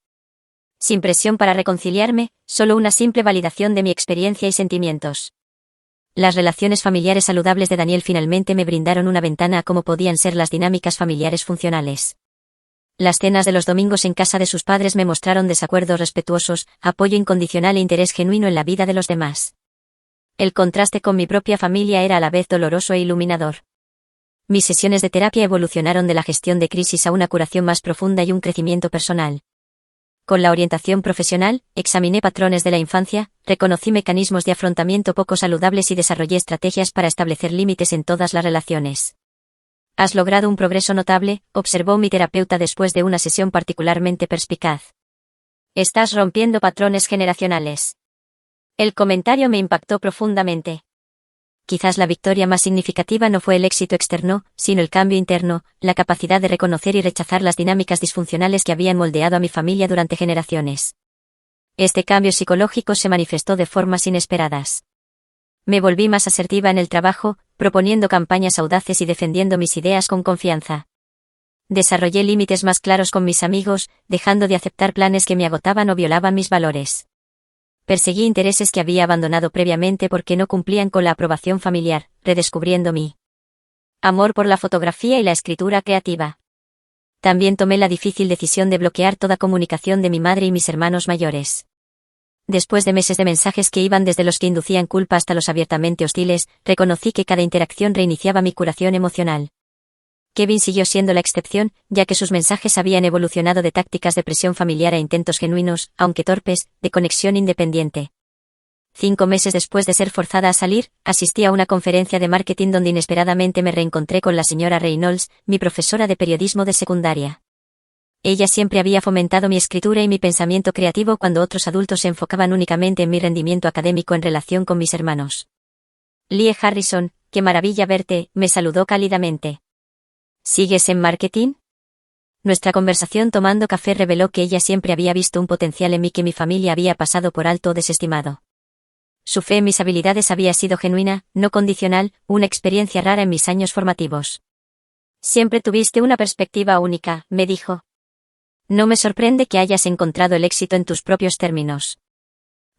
Sin presión para reconciliarme, solo una simple validación de mi experiencia y sentimientos». Las relaciones familiares saludables de Daniel finalmente me brindaron una ventana a cómo podían ser las dinámicas familiares funcionales. Las cenas de los domingos en casa de sus padres me mostraron desacuerdos respetuosos, apoyo incondicional e interés genuino en la vida de los demás. El contraste con mi propia familia era a la vez doloroso e iluminador. Mis sesiones de terapia evolucionaron de la gestión de crisis a una curación más profunda y un crecimiento personal. Con la orientación profesional, examiné patrones de la infancia, reconocí mecanismos de afrontamiento poco saludables y desarrollé estrategias para establecer límites en todas las relaciones. Has logrado un progreso notable, observó mi terapeuta después de una sesión particularmente perspicaz. Estás rompiendo patrones generacionales. El comentario me impactó profundamente. Quizás la victoria más significativa no fue el éxito externo, sino el cambio interno, la capacidad de reconocer y rechazar las dinámicas disfuncionales que habían moldeado a mi familia durante generaciones. Este cambio psicológico se manifestó de formas inesperadas. Me volví más asertiva en el trabajo, proponiendo campañas audaces y defendiendo mis ideas con confianza. Desarrollé límites más claros con mis amigos, dejando de aceptar planes que me agotaban o violaban mis valores. Perseguí intereses que había abandonado previamente porque no cumplían con la aprobación familiar, redescubriendo mi amor por la fotografía y la escritura creativa. También tomé la difícil decisión de bloquear toda comunicación de mi madre y mis hermanos mayores. Después de meses de mensajes que iban desde los que inducían culpa hasta los abiertamente hostiles, reconocí que cada interacción reiniciaba mi curación emocional. Kevin siguió siendo la excepción, ya que sus mensajes habían evolucionado de tácticas de presión familiar a intentos genuinos, aunque torpes, de conexión independiente. 5 meses después de ser forzada a salir, asistí a una conferencia de marketing donde inesperadamente me reencontré con la señora Reynolds, mi profesora de periodismo de secundaria. Ella siempre había fomentado mi escritura y mi pensamiento creativo cuando otros adultos se enfocaban únicamente en mi rendimiento académico en relación con mis hermanos. Lie Harrison, qué maravilla verte, me saludó cálidamente. ¿Sigues en marketing? Nuestra conversación tomando café reveló que ella siempre había visto un potencial en mí que mi familia había pasado por alto o desestimado. Su fe en mis habilidades había sido genuina, no condicional, una experiencia rara en mis años formativos. Siempre tuviste una perspectiva única, me dijo. No me sorprende que hayas encontrado el éxito en tus propios términos.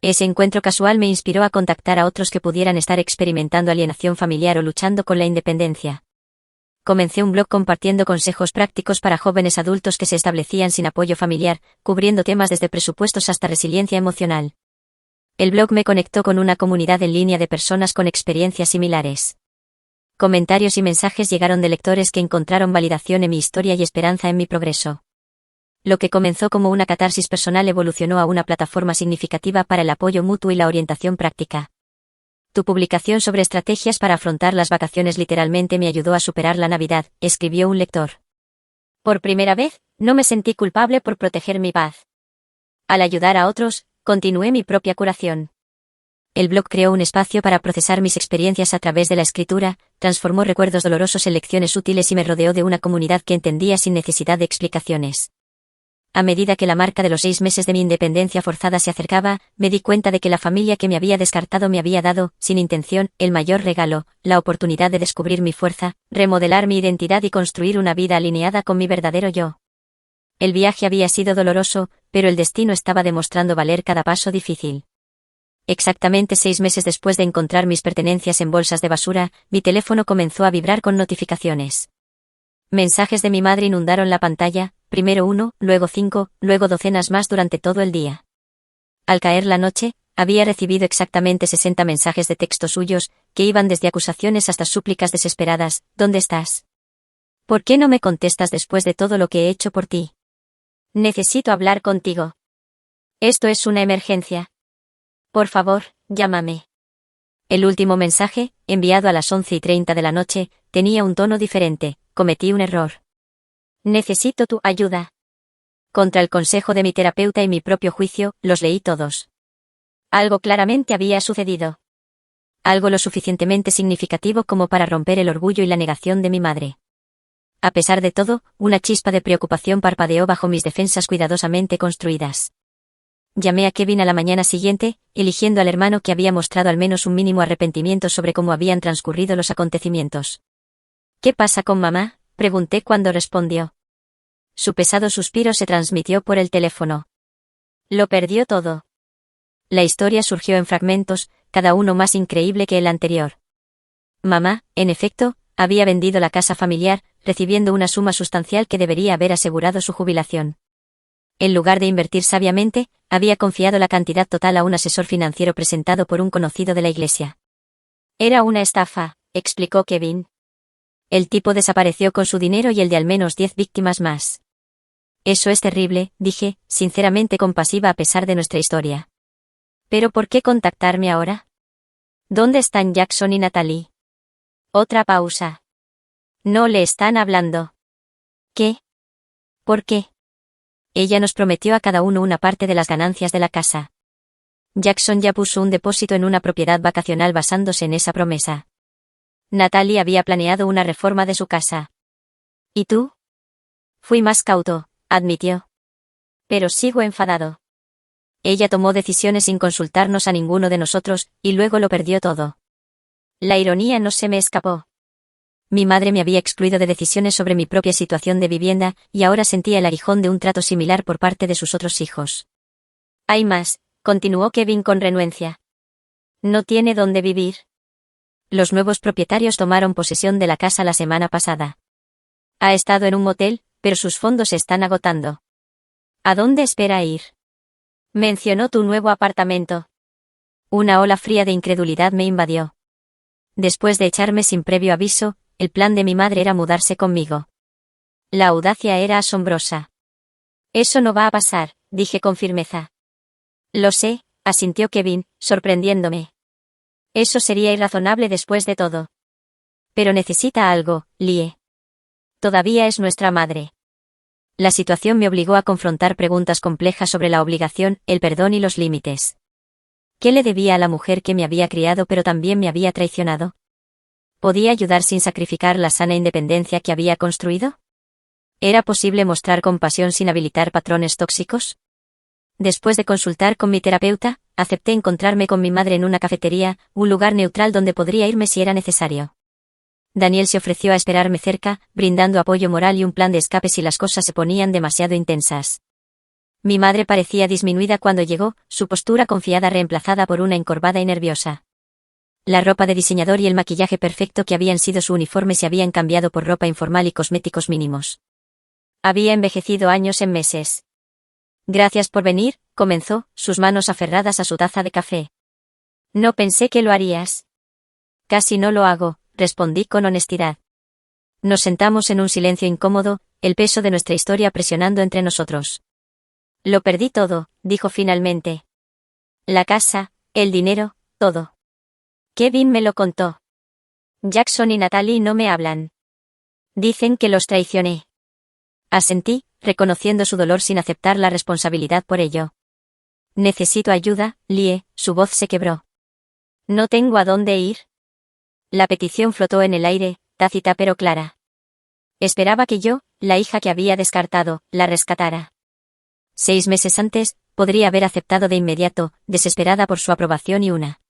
Ese encuentro casual me inspiró a contactar a otros que pudieran estar experimentando alienación familiar o luchando con la independencia. Comencé un blog compartiendo consejos prácticos para jóvenes adultos que se establecían sin apoyo familiar, cubriendo temas desde presupuestos hasta resiliencia emocional. El blog me conectó con una comunidad en línea de personas con experiencias similares. Comentarios y mensajes llegaron de lectores que encontraron validación en mi historia y esperanza en mi progreso. Lo que comenzó como una catarsis personal evolucionó a una plataforma significativa para el apoyo mutuo y la orientación práctica. Tu publicación sobre estrategias para afrontar las vacaciones literalmente me ayudó a superar la Navidad, escribió un lector. Por primera vez, no me sentí culpable por proteger mi paz. Al ayudar a otros, continué mi propia curación. El blog creó un espacio para procesar mis experiencias a través de la escritura, transformó recuerdos dolorosos en lecciones útiles y me rodeó de una comunidad que entendía sin necesidad de explicaciones. A medida que la marca de los 6 meses de mi independencia forzada se acercaba, me di cuenta de que la familia que me había descartado me había dado, sin intención, el mayor regalo, la oportunidad de descubrir mi fuerza, remodelar mi identidad y construir una vida alineada con mi verdadero yo. El viaje había sido doloroso, pero el destino estaba demostrando valer cada paso difícil. Exactamente 6 meses después de encontrar mis pertenencias en bolsas de basura, mi teléfono comenzó a vibrar con notificaciones. Mensajes de mi madre inundaron la pantalla, primero 1, luego 5, luego docenas más durante todo el día. Al caer la noche, había recibido exactamente 60 mensajes de texto suyos, que iban desde acusaciones hasta súplicas desesperadas. ¿Dónde estás? ¿Por qué no me contestas después de todo lo que he hecho por ti? Necesito hablar contigo. Esto es una emergencia. Por favor, llámame. El último mensaje, enviado a las 11:30 de la noche, tenía un tono diferente. Cometí un error. Necesito tu ayuda. Contra el consejo de mi terapeuta y mi propio juicio, los leí todos. Algo claramente había sucedido. Algo lo suficientemente significativo como para romper el orgullo y la negación de mi madre. A pesar de todo, una chispa de preocupación parpadeó bajo mis defensas cuidadosamente construidas. Llamé a Kevin a la mañana siguiente, eligiendo al hermano que había mostrado al menos un mínimo arrepentimiento sobre cómo habían transcurrido los acontecimientos. ¿Qué pasa con mamá?, pregunté cuando respondió. Su pesado suspiro se transmitió por el teléfono. Lo perdió todo. La historia surgió en fragmentos, cada uno más increíble que el anterior. Mamá, en efecto, había vendido la casa familiar, recibiendo una suma sustancial que debería haber asegurado su jubilación. En lugar de invertir sabiamente, había confiado la cantidad total a un asesor financiero presentado por un conocido de la iglesia. Era una estafa, explicó Kevin. El tipo desapareció con su dinero y el de al menos 10 víctimas más. Eso es terrible, dije, sinceramente compasiva a pesar de nuestra historia. ¿Pero por qué contactarme ahora? ¿Dónde están Jackson y Natalie? Otra pausa. No le están hablando. ¿Qué? ¿Por qué? Ella nos prometió a cada uno una parte de las ganancias de la casa. Jackson ya puso un depósito en una propiedad vacacional basándose en esa promesa. Natalie había planeado una reforma de su casa. ¿Y tú? Fui más cauto, admitió. Pero sigo enfadado. Ella tomó decisiones sin consultarnos a ninguno de nosotros, y luego lo perdió todo. La ironía no se me escapó. Mi madre me había excluido de decisiones sobre mi propia situación de vivienda, y ahora sentía el aguijón de un trato similar por parte de sus otros hijos. Hay más, continuó Kevin con renuencia. No tiene dónde vivir. Los nuevos propietarios tomaron posesión de la casa la semana pasada. Ha estado en un motel, pero sus fondos se están agotando. ¿A dónde espera ir? Mencionó tu nuevo apartamento. Una ola fría de incredulidad me invadió. Después de echarme sin previo aviso, el plan de mi madre era mudarse conmigo. La audacia era asombrosa. Eso no va a pasar, dije con firmeza. Lo sé, asintió Kevin, sorprendiéndome. Eso sería irrazonable después de todo. Pero necesita algo, Lie. Todavía es nuestra madre. La situación me obligó a confrontar preguntas complejas sobre la obligación, el perdón y los límites. ¿Qué le debía a la mujer que me había criado pero también me había traicionado? ¿Podía ayudar sin sacrificar la sana independencia que había construido? ¿Era posible mostrar compasión sin habilitar patrones tóxicos? Después de consultar con mi terapeuta, acepté encontrarme con mi madre en una cafetería, un lugar neutral donde podría irme si era necesario. Daniel se ofreció a esperarme cerca, brindando apoyo moral y un plan de escape si las cosas se ponían demasiado intensas. Mi madre parecía disminuida cuando llegó, su postura confiada reemplazada por una encorvada y nerviosa. La ropa de diseñador y el maquillaje perfecto que habían sido su uniforme se habían cambiado por ropa informal y cosméticos mínimos. Había envejecido años en meses. Gracias por venir, comenzó, sus manos aferradas a su taza de café. No pensé que lo harías. Casi no lo hago, respondí con honestidad. Nos sentamos en un silencio incómodo, el peso de nuestra historia presionando entre nosotros. Lo perdí todo, dijo finalmente. La casa, el dinero, todo. Kevin me lo contó. Jackson y Natalie no me hablan. Dicen que los traicioné. Asentí, reconociendo su dolor sin aceptar la responsabilidad por ello. Necesito ayuda, Lie, su voz se quebró. No tengo a dónde ir. La petición flotó en el aire, tácita pero clara. Esperaba que yo, la hija que había descartado, la rescatara. 6 meses antes, podría haber aceptado de inmediato, desesperada por su aprobación y una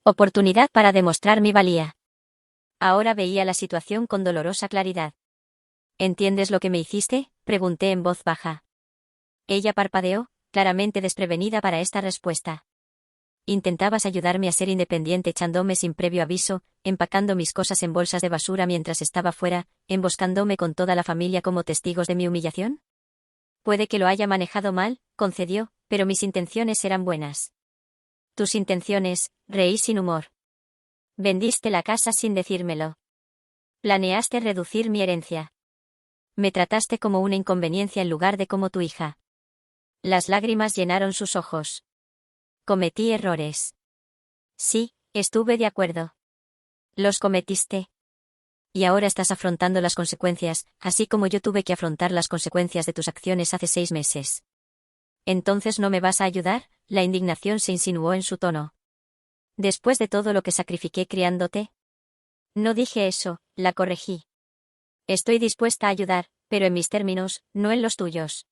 oportunidad para demostrar mi valía. Ahora veía la situación con dolorosa claridad. ¿Entiendes lo que me hiciste?, pregunté en voz baja. Ella parpadeó, claramente desprevenida para esta respuesta. Intentabas ayudarme a ser independiente echándome sin previo aviso, empacando mis cosas en bolsas de basura mientras estaba fuera, emboscándome con toda la familia como testigos de mi humillación. Puede que lo haya manejado mal, concedió, pero mis intenciones eran buenas. Tus intenciones, reí sin humor. Vendiste la casa sin decírmelo. Planeaste reducir mi herencia. Me trataste como una inconveniencia en lugar de como tu hija. Las lágrimas llenaron sus ojos. Cometí errores. Sí, estuve de acuerdo. Los cometiste. Y ahora estás afrontando las consecuencias, así como yo tuve que afrontar las consecuencias de tus acciones hace 6 meses. ¿Entonces no me vas a ayudar?, la indignación se insinuó en su tono. Después de todo lo que sacrifiqué criándote. No dije eso, la corregí. Estoy dispuesta a ayudar, pero en mis términos, no en los tuyos.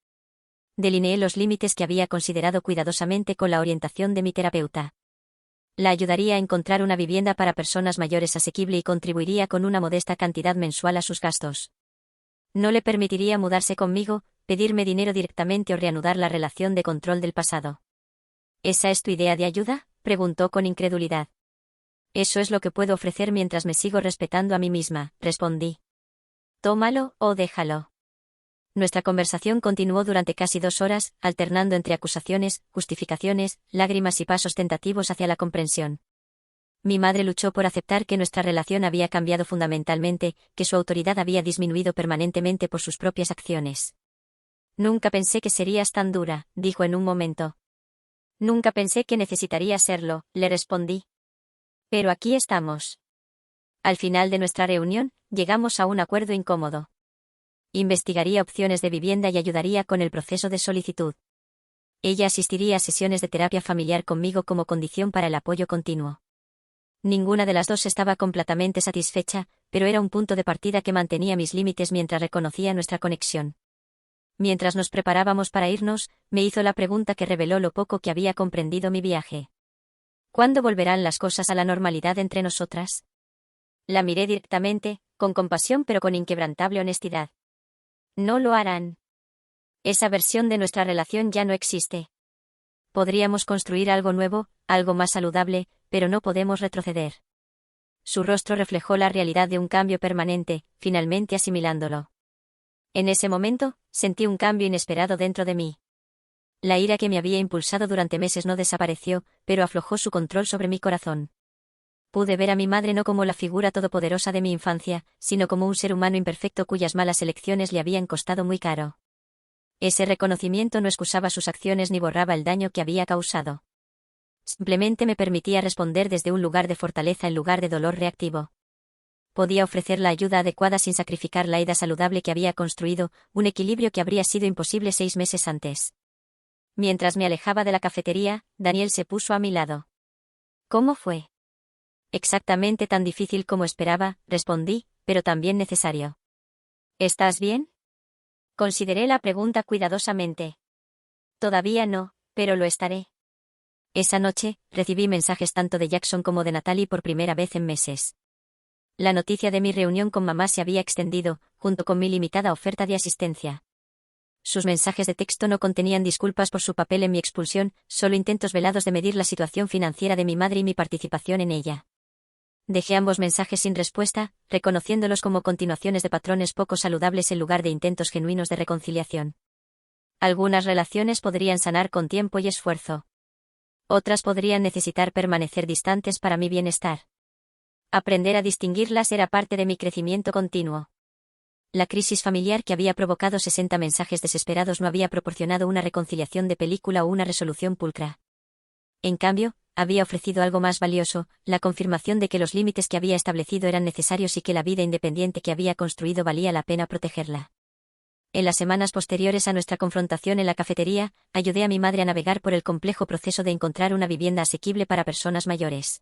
Delineé los límites que había considerado cuidadosamente con la orientación de mi terapeuta. La ayudaría a encontrar una vivienda para personas mayores asequible y contribuiría con una modesta cantidad mensual a sus gastos. No le permitiría mudarse conmigo, pedirme dinero directamente o reanudar la relación de control del pasado. ¿Esa es tu idea de ayuda?, preguntó con incredulidad. Eso es lo que puedo ofrecer mientras me sigo respetando a mí misma, respondí. Tómalo o déjalo. Nuestra conversación continuó durante casi 2 horas, alternando entre acusaciones, justificaciones, lágrimas y pasos tentativos hacia la comprensión. Mi madre luchó por aceptar que nuestra relación había cambiado fundamentalmente, que su autoridad había disminuido permanentemente por sus propias acciones. Nunca pensé que serías tan dura, dijo en un momento. Nunca pensé que necesitaría serlo, le respondí. Pero aquí estamos. Al final de nuestra reunión, llegamos a un acuerdo incómodo. Investigaría opciones de vivienda y ayudaría con el proceso de solicitud. Ella asistiría a sesiones de terapia familiar conmigo como condición para el apoyo continuo. Ninguna de las dos estaba completamente satisfecha, pero era un punto de partida que mantenía mis límites mientras reconocía nuestra conexión. Mientras nos preparábamos para irnos, me hizo la pregunta que reveló lo poco que había comprendido mi viaje. ¿Cuándo volverán las cosas a la normalidad entre nosotras? La miré directamente, con compasión pero con inquebrantable honestidad. No lo harán. Esa versión de nuestra relación ya no existe. Podríamos construir algo nuevo, algo más saludable, pero no podemos retroceder. Su rostro reflejó la realidad de un cambio permanente, finalmente asimilándolo. En ese momento, sentí un cambio inesperado dentro de mí. La ira que me había impulsado durante meses no desapareció, pero aflojó su control sobre mi corazón. Pude ver a mi madre no como la figura todopoderosa de mi infancia, sino como un ser humano imperfecto cuyas malas elecciones le habían costado muy caro. Ese reconocimiento no excusaba sus acciones ni borraba el daño que había causado. Simplemente me permitía responder desde un lugar de fortaleza en lugar de dolor reactivo. Podía ofrecer la ayuda adecuada sin sacrificar la vida saludable que había construido, un equilibrio que habría sido imposible 6 meses antes. Mientras me alejaba de la cafetería, Daniel se puso a mi lado. ¿Cómo fue? Exactamente tan difícil como esperaba, respondí, pero también necesario. ¿Estás bien? Consideré la pregunta cuidadosamente. Todavía no, pero lo estaré. Esa noche, recibí mensajes tanto de Jackson como de Natalie por primera vez en meses. La noticia de mi reunión con mamá se había extendido, junto con mi limitada oferta de asistencia. Sus mensajes de texto no contenían disculpas por su papel en mi expulsión, solo intentos velados de medir la situación financiera de mi madre y mi participación en ella. Dejé ambos mensajes sin respuesta, reconociéndolos como continuaciones de patrones poco saludables en lugar de intentos genuinos de reconciliación. Algunas relaciones podrían sanar con tiempo y esfuerzo. Otras podrían necesitar permanecer distantes para mi bienestar. Aprender a distinguirlas era parte de mi crecimiento continuo. La crisis familiar que había provocado 60 mensajes desesperados no había proporcionado una reconciliación de película o una resolución pulcra. En cambio, había ofrecido algo más valioso, la confirmación de que los límites que había establecido eran necesarios y que la vida independiente que había construido valía la pena protegerla. En las semanas posteriores a nuestra confrontación en la cafetería, ayudé a mi madre a navegar por el complejo proceso de encontrar una vivienda asequible para personas mayores.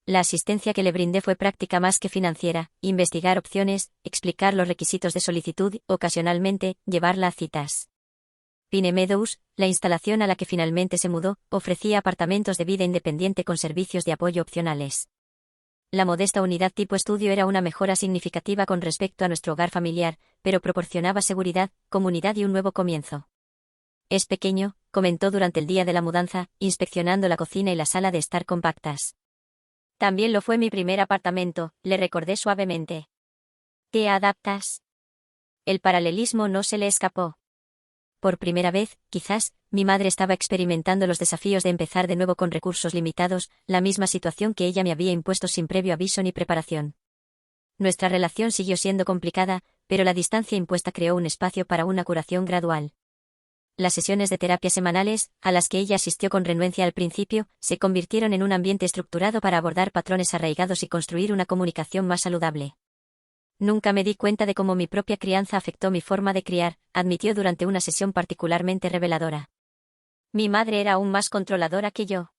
La asistencia que le brindé fue práctica más que financiera, investigar opciones, explicar los requisitos de solicitud, ocasionalmente, llevarla a citas. Pine Meadows, la instalación a la que finalmente se mudó, ofrecía apartamentos de vida independiente con servicios de apoyo opcionales. La modesta unidad tipo estudio era una mejora significativa con respecto a nuestro hogar familiar, pero proporcionaba seguridad, comunidad y un nuevo comienzo. Es pequeño, comentó durante el día de la mudanza, inspeccionando la cocina y la sala de estar compactas. También lo fue mi primer apartamento, le recordé suavemente. ¿Te adaptas? El paralelismo no se le escapó. Por primera vez, quizás, mi madre estaba experimentando los desafíos de empezar de nuevo con recursos limitados, la misma situación que ella me había impuesto sin previo aviso ni preparación. Nuestra relación siguió siendo complicada, pero la distancia impuesta creó un espacio para una curación gradual. Las sesiones de terapia semanales, a las que ella asistió con renuencia al principio, se convirtieron en un ambiente estructurado para abordar patrones arraigados y construir una comunicación más saludable. Nunca me di cuenta de cómo mi propia crianza afectó mi forma de criar, admitió durante una sesión particularmente reveladora. Mi madre era aún más controladora que yo.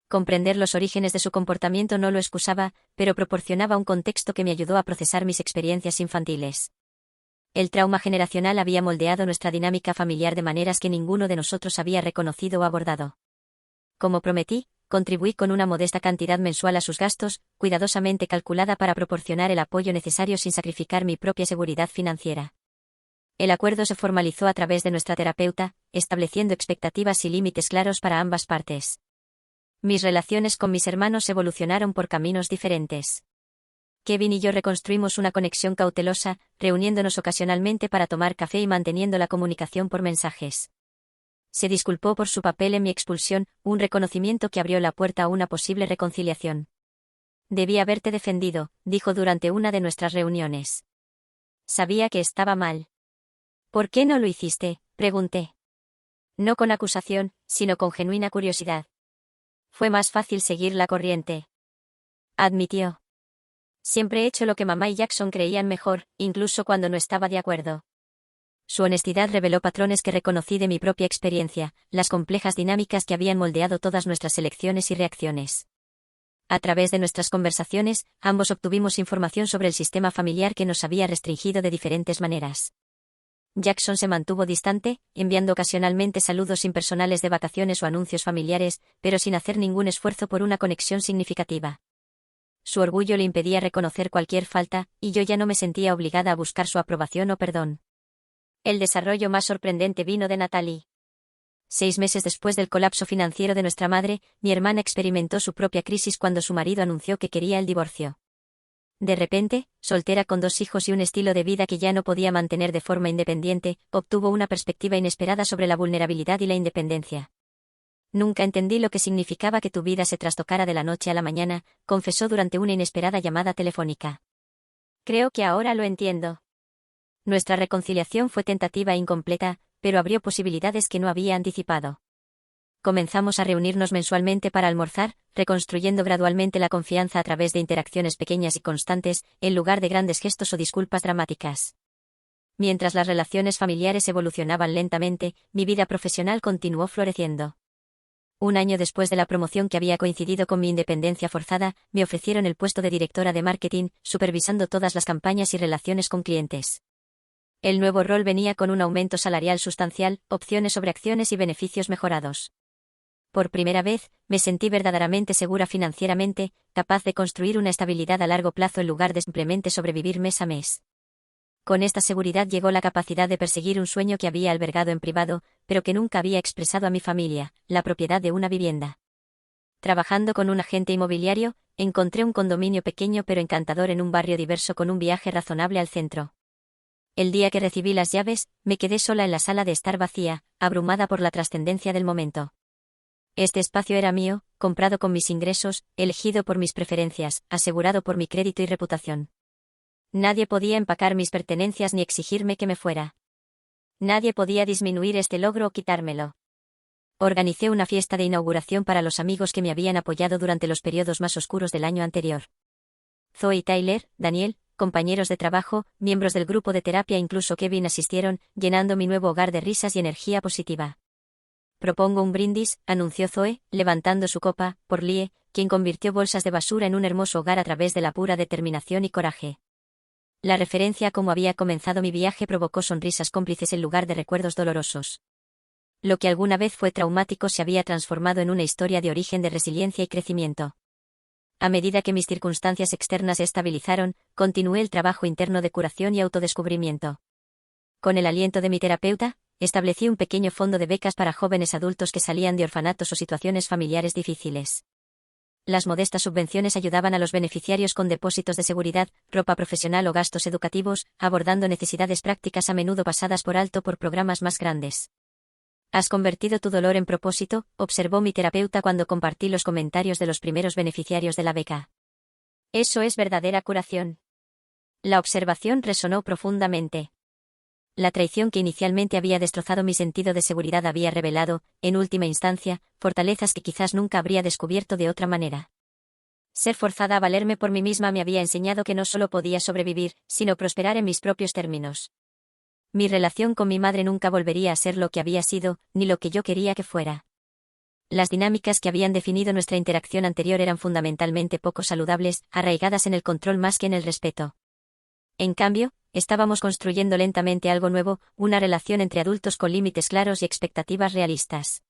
Comprender los orígenes de su comportamiento no lo excusaba, pero proporcionaba un contexto que me ayudó a procesar mis experiencias infantiles. El trauma generacional había moldeado nuestra dinámica familiar de maneras que ninguno de nosotros había reconocido o abordado. Como prometí, contribuí con una modesta cantidad mensual a sus gastos, cuidadosamente calculada para proporcionar el apoyo necesario sin sacrificar mi propia seguridad financiera. El acuerdo se formalizó a través de nuestra terapeuta, estableciendo expectativas y límites claros para ambas partes. Mis relaciones con mis hermanos evolucionaron por caminos diferentes. Kevin y yo reconstruimos una conexión cautelosa, reuniéndonos ocasionalmente para tomar café y manteniendo la comunicación por mensajes. Se disculpó por su papel en mi expulsión, un reconocimiento que abrió la puerta a una posible reconciliación. Debí haberte defendido, dijo durante una de nuestras reuniones. Sabía que estaba mal. ¿Por qué no lo hiciste?, Pregunté. No con acusación, sino con genuina curiosidad. Fue más fácil seguir la corriente. Admitió. Siempre he hecho lo que mamá y Jackson creían mejor, incluso cuando no estaba de acuerdo. Su honestidad reveló patrones que reconocí de mi propia experiencia, las complejas dinámicas que habían moldeado todas nuestras elecciones y reacciones. A través de nuestras conversaciones, ambos obtuvimos información sobre el sistema familiar que nos había restringido de diferentes maneras. Jackson se mantuvo distante, enviando ocasionalmente saludos impersonales de vacaciones o anuncios familiares, pero sin hacer ningún esfuerzo por una conexión significativa. Su orgullo le impedía reconocer cualquier falta, y yo ya no me sentía obligada a buscar su aprobación o perdón. El desarrollo más sorprendente vino de Natalie. 6 meses después del colapso financiero de nuestra madre, mi hermana experimentó su propia crisis cuando su marido anunció que quería el divorcio. De repente, soltera con 2 hijos y un estilo de vida que ya no podía mantener de forma independiente, obtuvo una perspectiva inesperada sobre la vulnerabilidad y la independencia. Nunca entendí lo que significaba que tu vida se trastocara de la noche a la mañana, confesó durante una inesperada llamada telefónica. Creo que ahora lo entiendo. Nuestra reconciliación fue tentativa e incompleta, pero abrió posibilidades que no había anticipado. Comenzamos a reunirnos mensualmente para almorzar, reconstruyendo gradualmente la confianza a través de interacciones pequeñas y constantes, en lugar de grandes gestos o disculpas dramáticas. Mientras las relaciones familiares evolucionaban lentamente, mi vida profesional continuó floreciendo. Un año después de la promoción que había coincidido con mi independencia forzada, me ofrecieron el puesto de directora de marketing, supervisando todas las campañas y relaciones con clientes. El nuevo rol venía con un aumento salarial sustancial, opciones sobre acciones y beneficios mejorados. Por primera vez, me sentí verdaderamente segura financieramente, capaz de construir una estabilidad a largo plazo en lugar de simplemente sobrevivir mes a mes. Con esta seguridad llegó la capacidad de perseguir un sueño que había albergado en privado, pero que nunca había expresado a mi familia, la propiedad de una vivienda. Trabajando con un agente inmobiliario, encontré un condominio pequeño pero encantador en un barrio diverso con un viaje razonable al centro. El día que recibí las llaves, me quedé sola en la sala de estar vacía, abrumada por la trascendencia del momento. Este espacio era mío, comprado con mis ingresos, elegido por mis preferencias, asegurado por mi crédito y reputación. Nadie podía empacar mis pertenencias ni exigirme que me fuera. Nadie podía disminuir este logro o quitármelo. Organicé una fiesta de inauguración para los amigos que me habían apoyado durante los periodos más oscuros del año anterior. Zoe y Tyler, Daniel, compañeros de trabajo, miembros del grupo de terapia e incluso Kevin asistieron, llenando mi nuevo hogar de risas y energía positiva. Propongo un brindis, anunció Zoe, levantando su copa, por Lie, quien convirtió bolsas de basura en un hermoso hogar a través de la pura determinación y coraje. La referencia a cómo había comenzado mi viaje provocó sonrisas cómplices en lugar de recuerdos dolorosos. Lo que alguna vez fue traumático se había transformado en una historia de origen de resiliencia y crecimiento. A medida que mis circunstancias externas se estabilizaron, continué el trabajo interno de curación y autodescubrimiento. Con el aliento de mi terapeuta, establecí un pequeño fondo de becas para jóvenes adultos que salían de orfanatos o situaciones familiares difíciles. Las modestas subvenciones ayudaban a los beneficiarios con depósitos de seguridad, ropa profesional o gastos educativos, abordando necesidades prácticas a menudo pasadas por alto por programas más grandes. «Has convertido tu dolor en propósito», observó mi terapeuta cuando compartí los comentarios de los primeros beneficiarios de la beca. «Eso es verdadera curación». La observación resonó profundamente. La traición que inicialmente había destrozado mi sentido de seguridad había revelado, en última instancia, fortalezas que quizás nunca habría descubierto de otra manera. Ser forzada a valerme por mí misma me había enseñado que no solo podía sobrevivir, sino prosperar en mis propios términos. Mi relación con mi madre nunca volvería a ser lo que había sido, ni lo que yo quería que fuera. Las dinámicas que habían definido nuestra interacción anterior eran fundamentalmente poco saludables, arraigadas en el control más que en el respeto. En cambio, estábamos construyendo lentamente algo nuevo, una relación entre adultos con límites claros y expectativas realistas.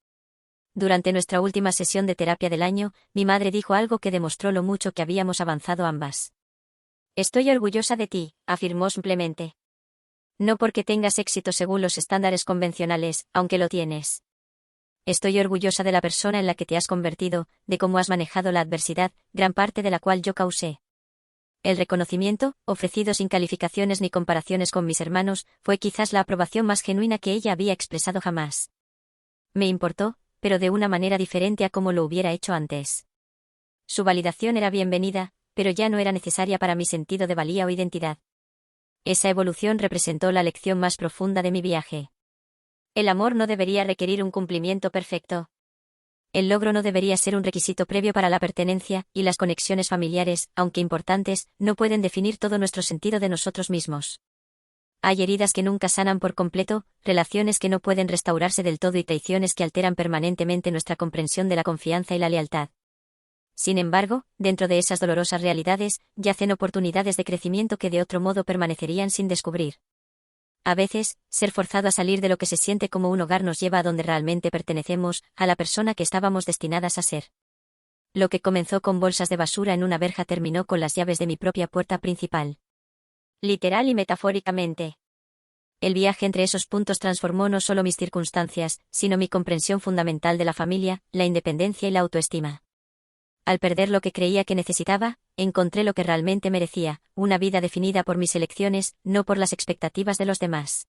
Durante nuestra última sesión de terapia del año, mi madre dijo algo que demostró lo mucho que habíamos avanzado ambas. «Estoy orgullosa de ti», afirmó simplemente. «No porque tengas éxito según los estándares convencionales, aunque lo tienes. Estoy orgullosa de la persona en la que te has convertido, de cómo has manejado la adversidad, gran parte de la cual yo causé». El reconocimiento, ofrecido sin calificaciones ni comparaciones con mis hermanos, fue quizás la aprobación más genuina que ella había expresado jamás. Me importó, pero de una manera diferente a como lo hubiera hecho antes. Su validación era bienvenida, pero ya no era necesaria para mi sentido de valía o identidad. Esa evolución representó la lección más profunda de mi viaje. El amor no debería requerir un cumplimiento perfecto. El logro no debería ser un requisito previo para la pertenencia, y las conexiones familiares, aunque importantes, no pueden definir todo nuestro sentido de nosotros mismos. Hay heridas que nunca sanan por completo, relaciones que no pueden restaurarse del todo y traiciones que alteran permanentemente nuestra comprensión de la confianza y la lealtad. Sin embargo, dentro de esas dolorosas realidades, yacen oportunidades de crecimiento que de otro modo permanecerían sin descubrir. A veces, ser forzado a salir de lo que se siente como un hogar nos lleva a donde realmente pertenecemos, a la persona que estábamos destinadas a ser. Lo que comenzó con bolsas de basura en una verja terminó con las llaves de mi propia puerta principal. Literal y metafóricamente. El viaje entre esos puntos transformó no solo mis circunstancias, sino mi comprensión fundamental de la familia, la independencia y la autoestima. Al perder lo que creía que necesitaba, encontré lo que realmente merecía, una vida definida por mis elecciones, no por las expectativas de los demás.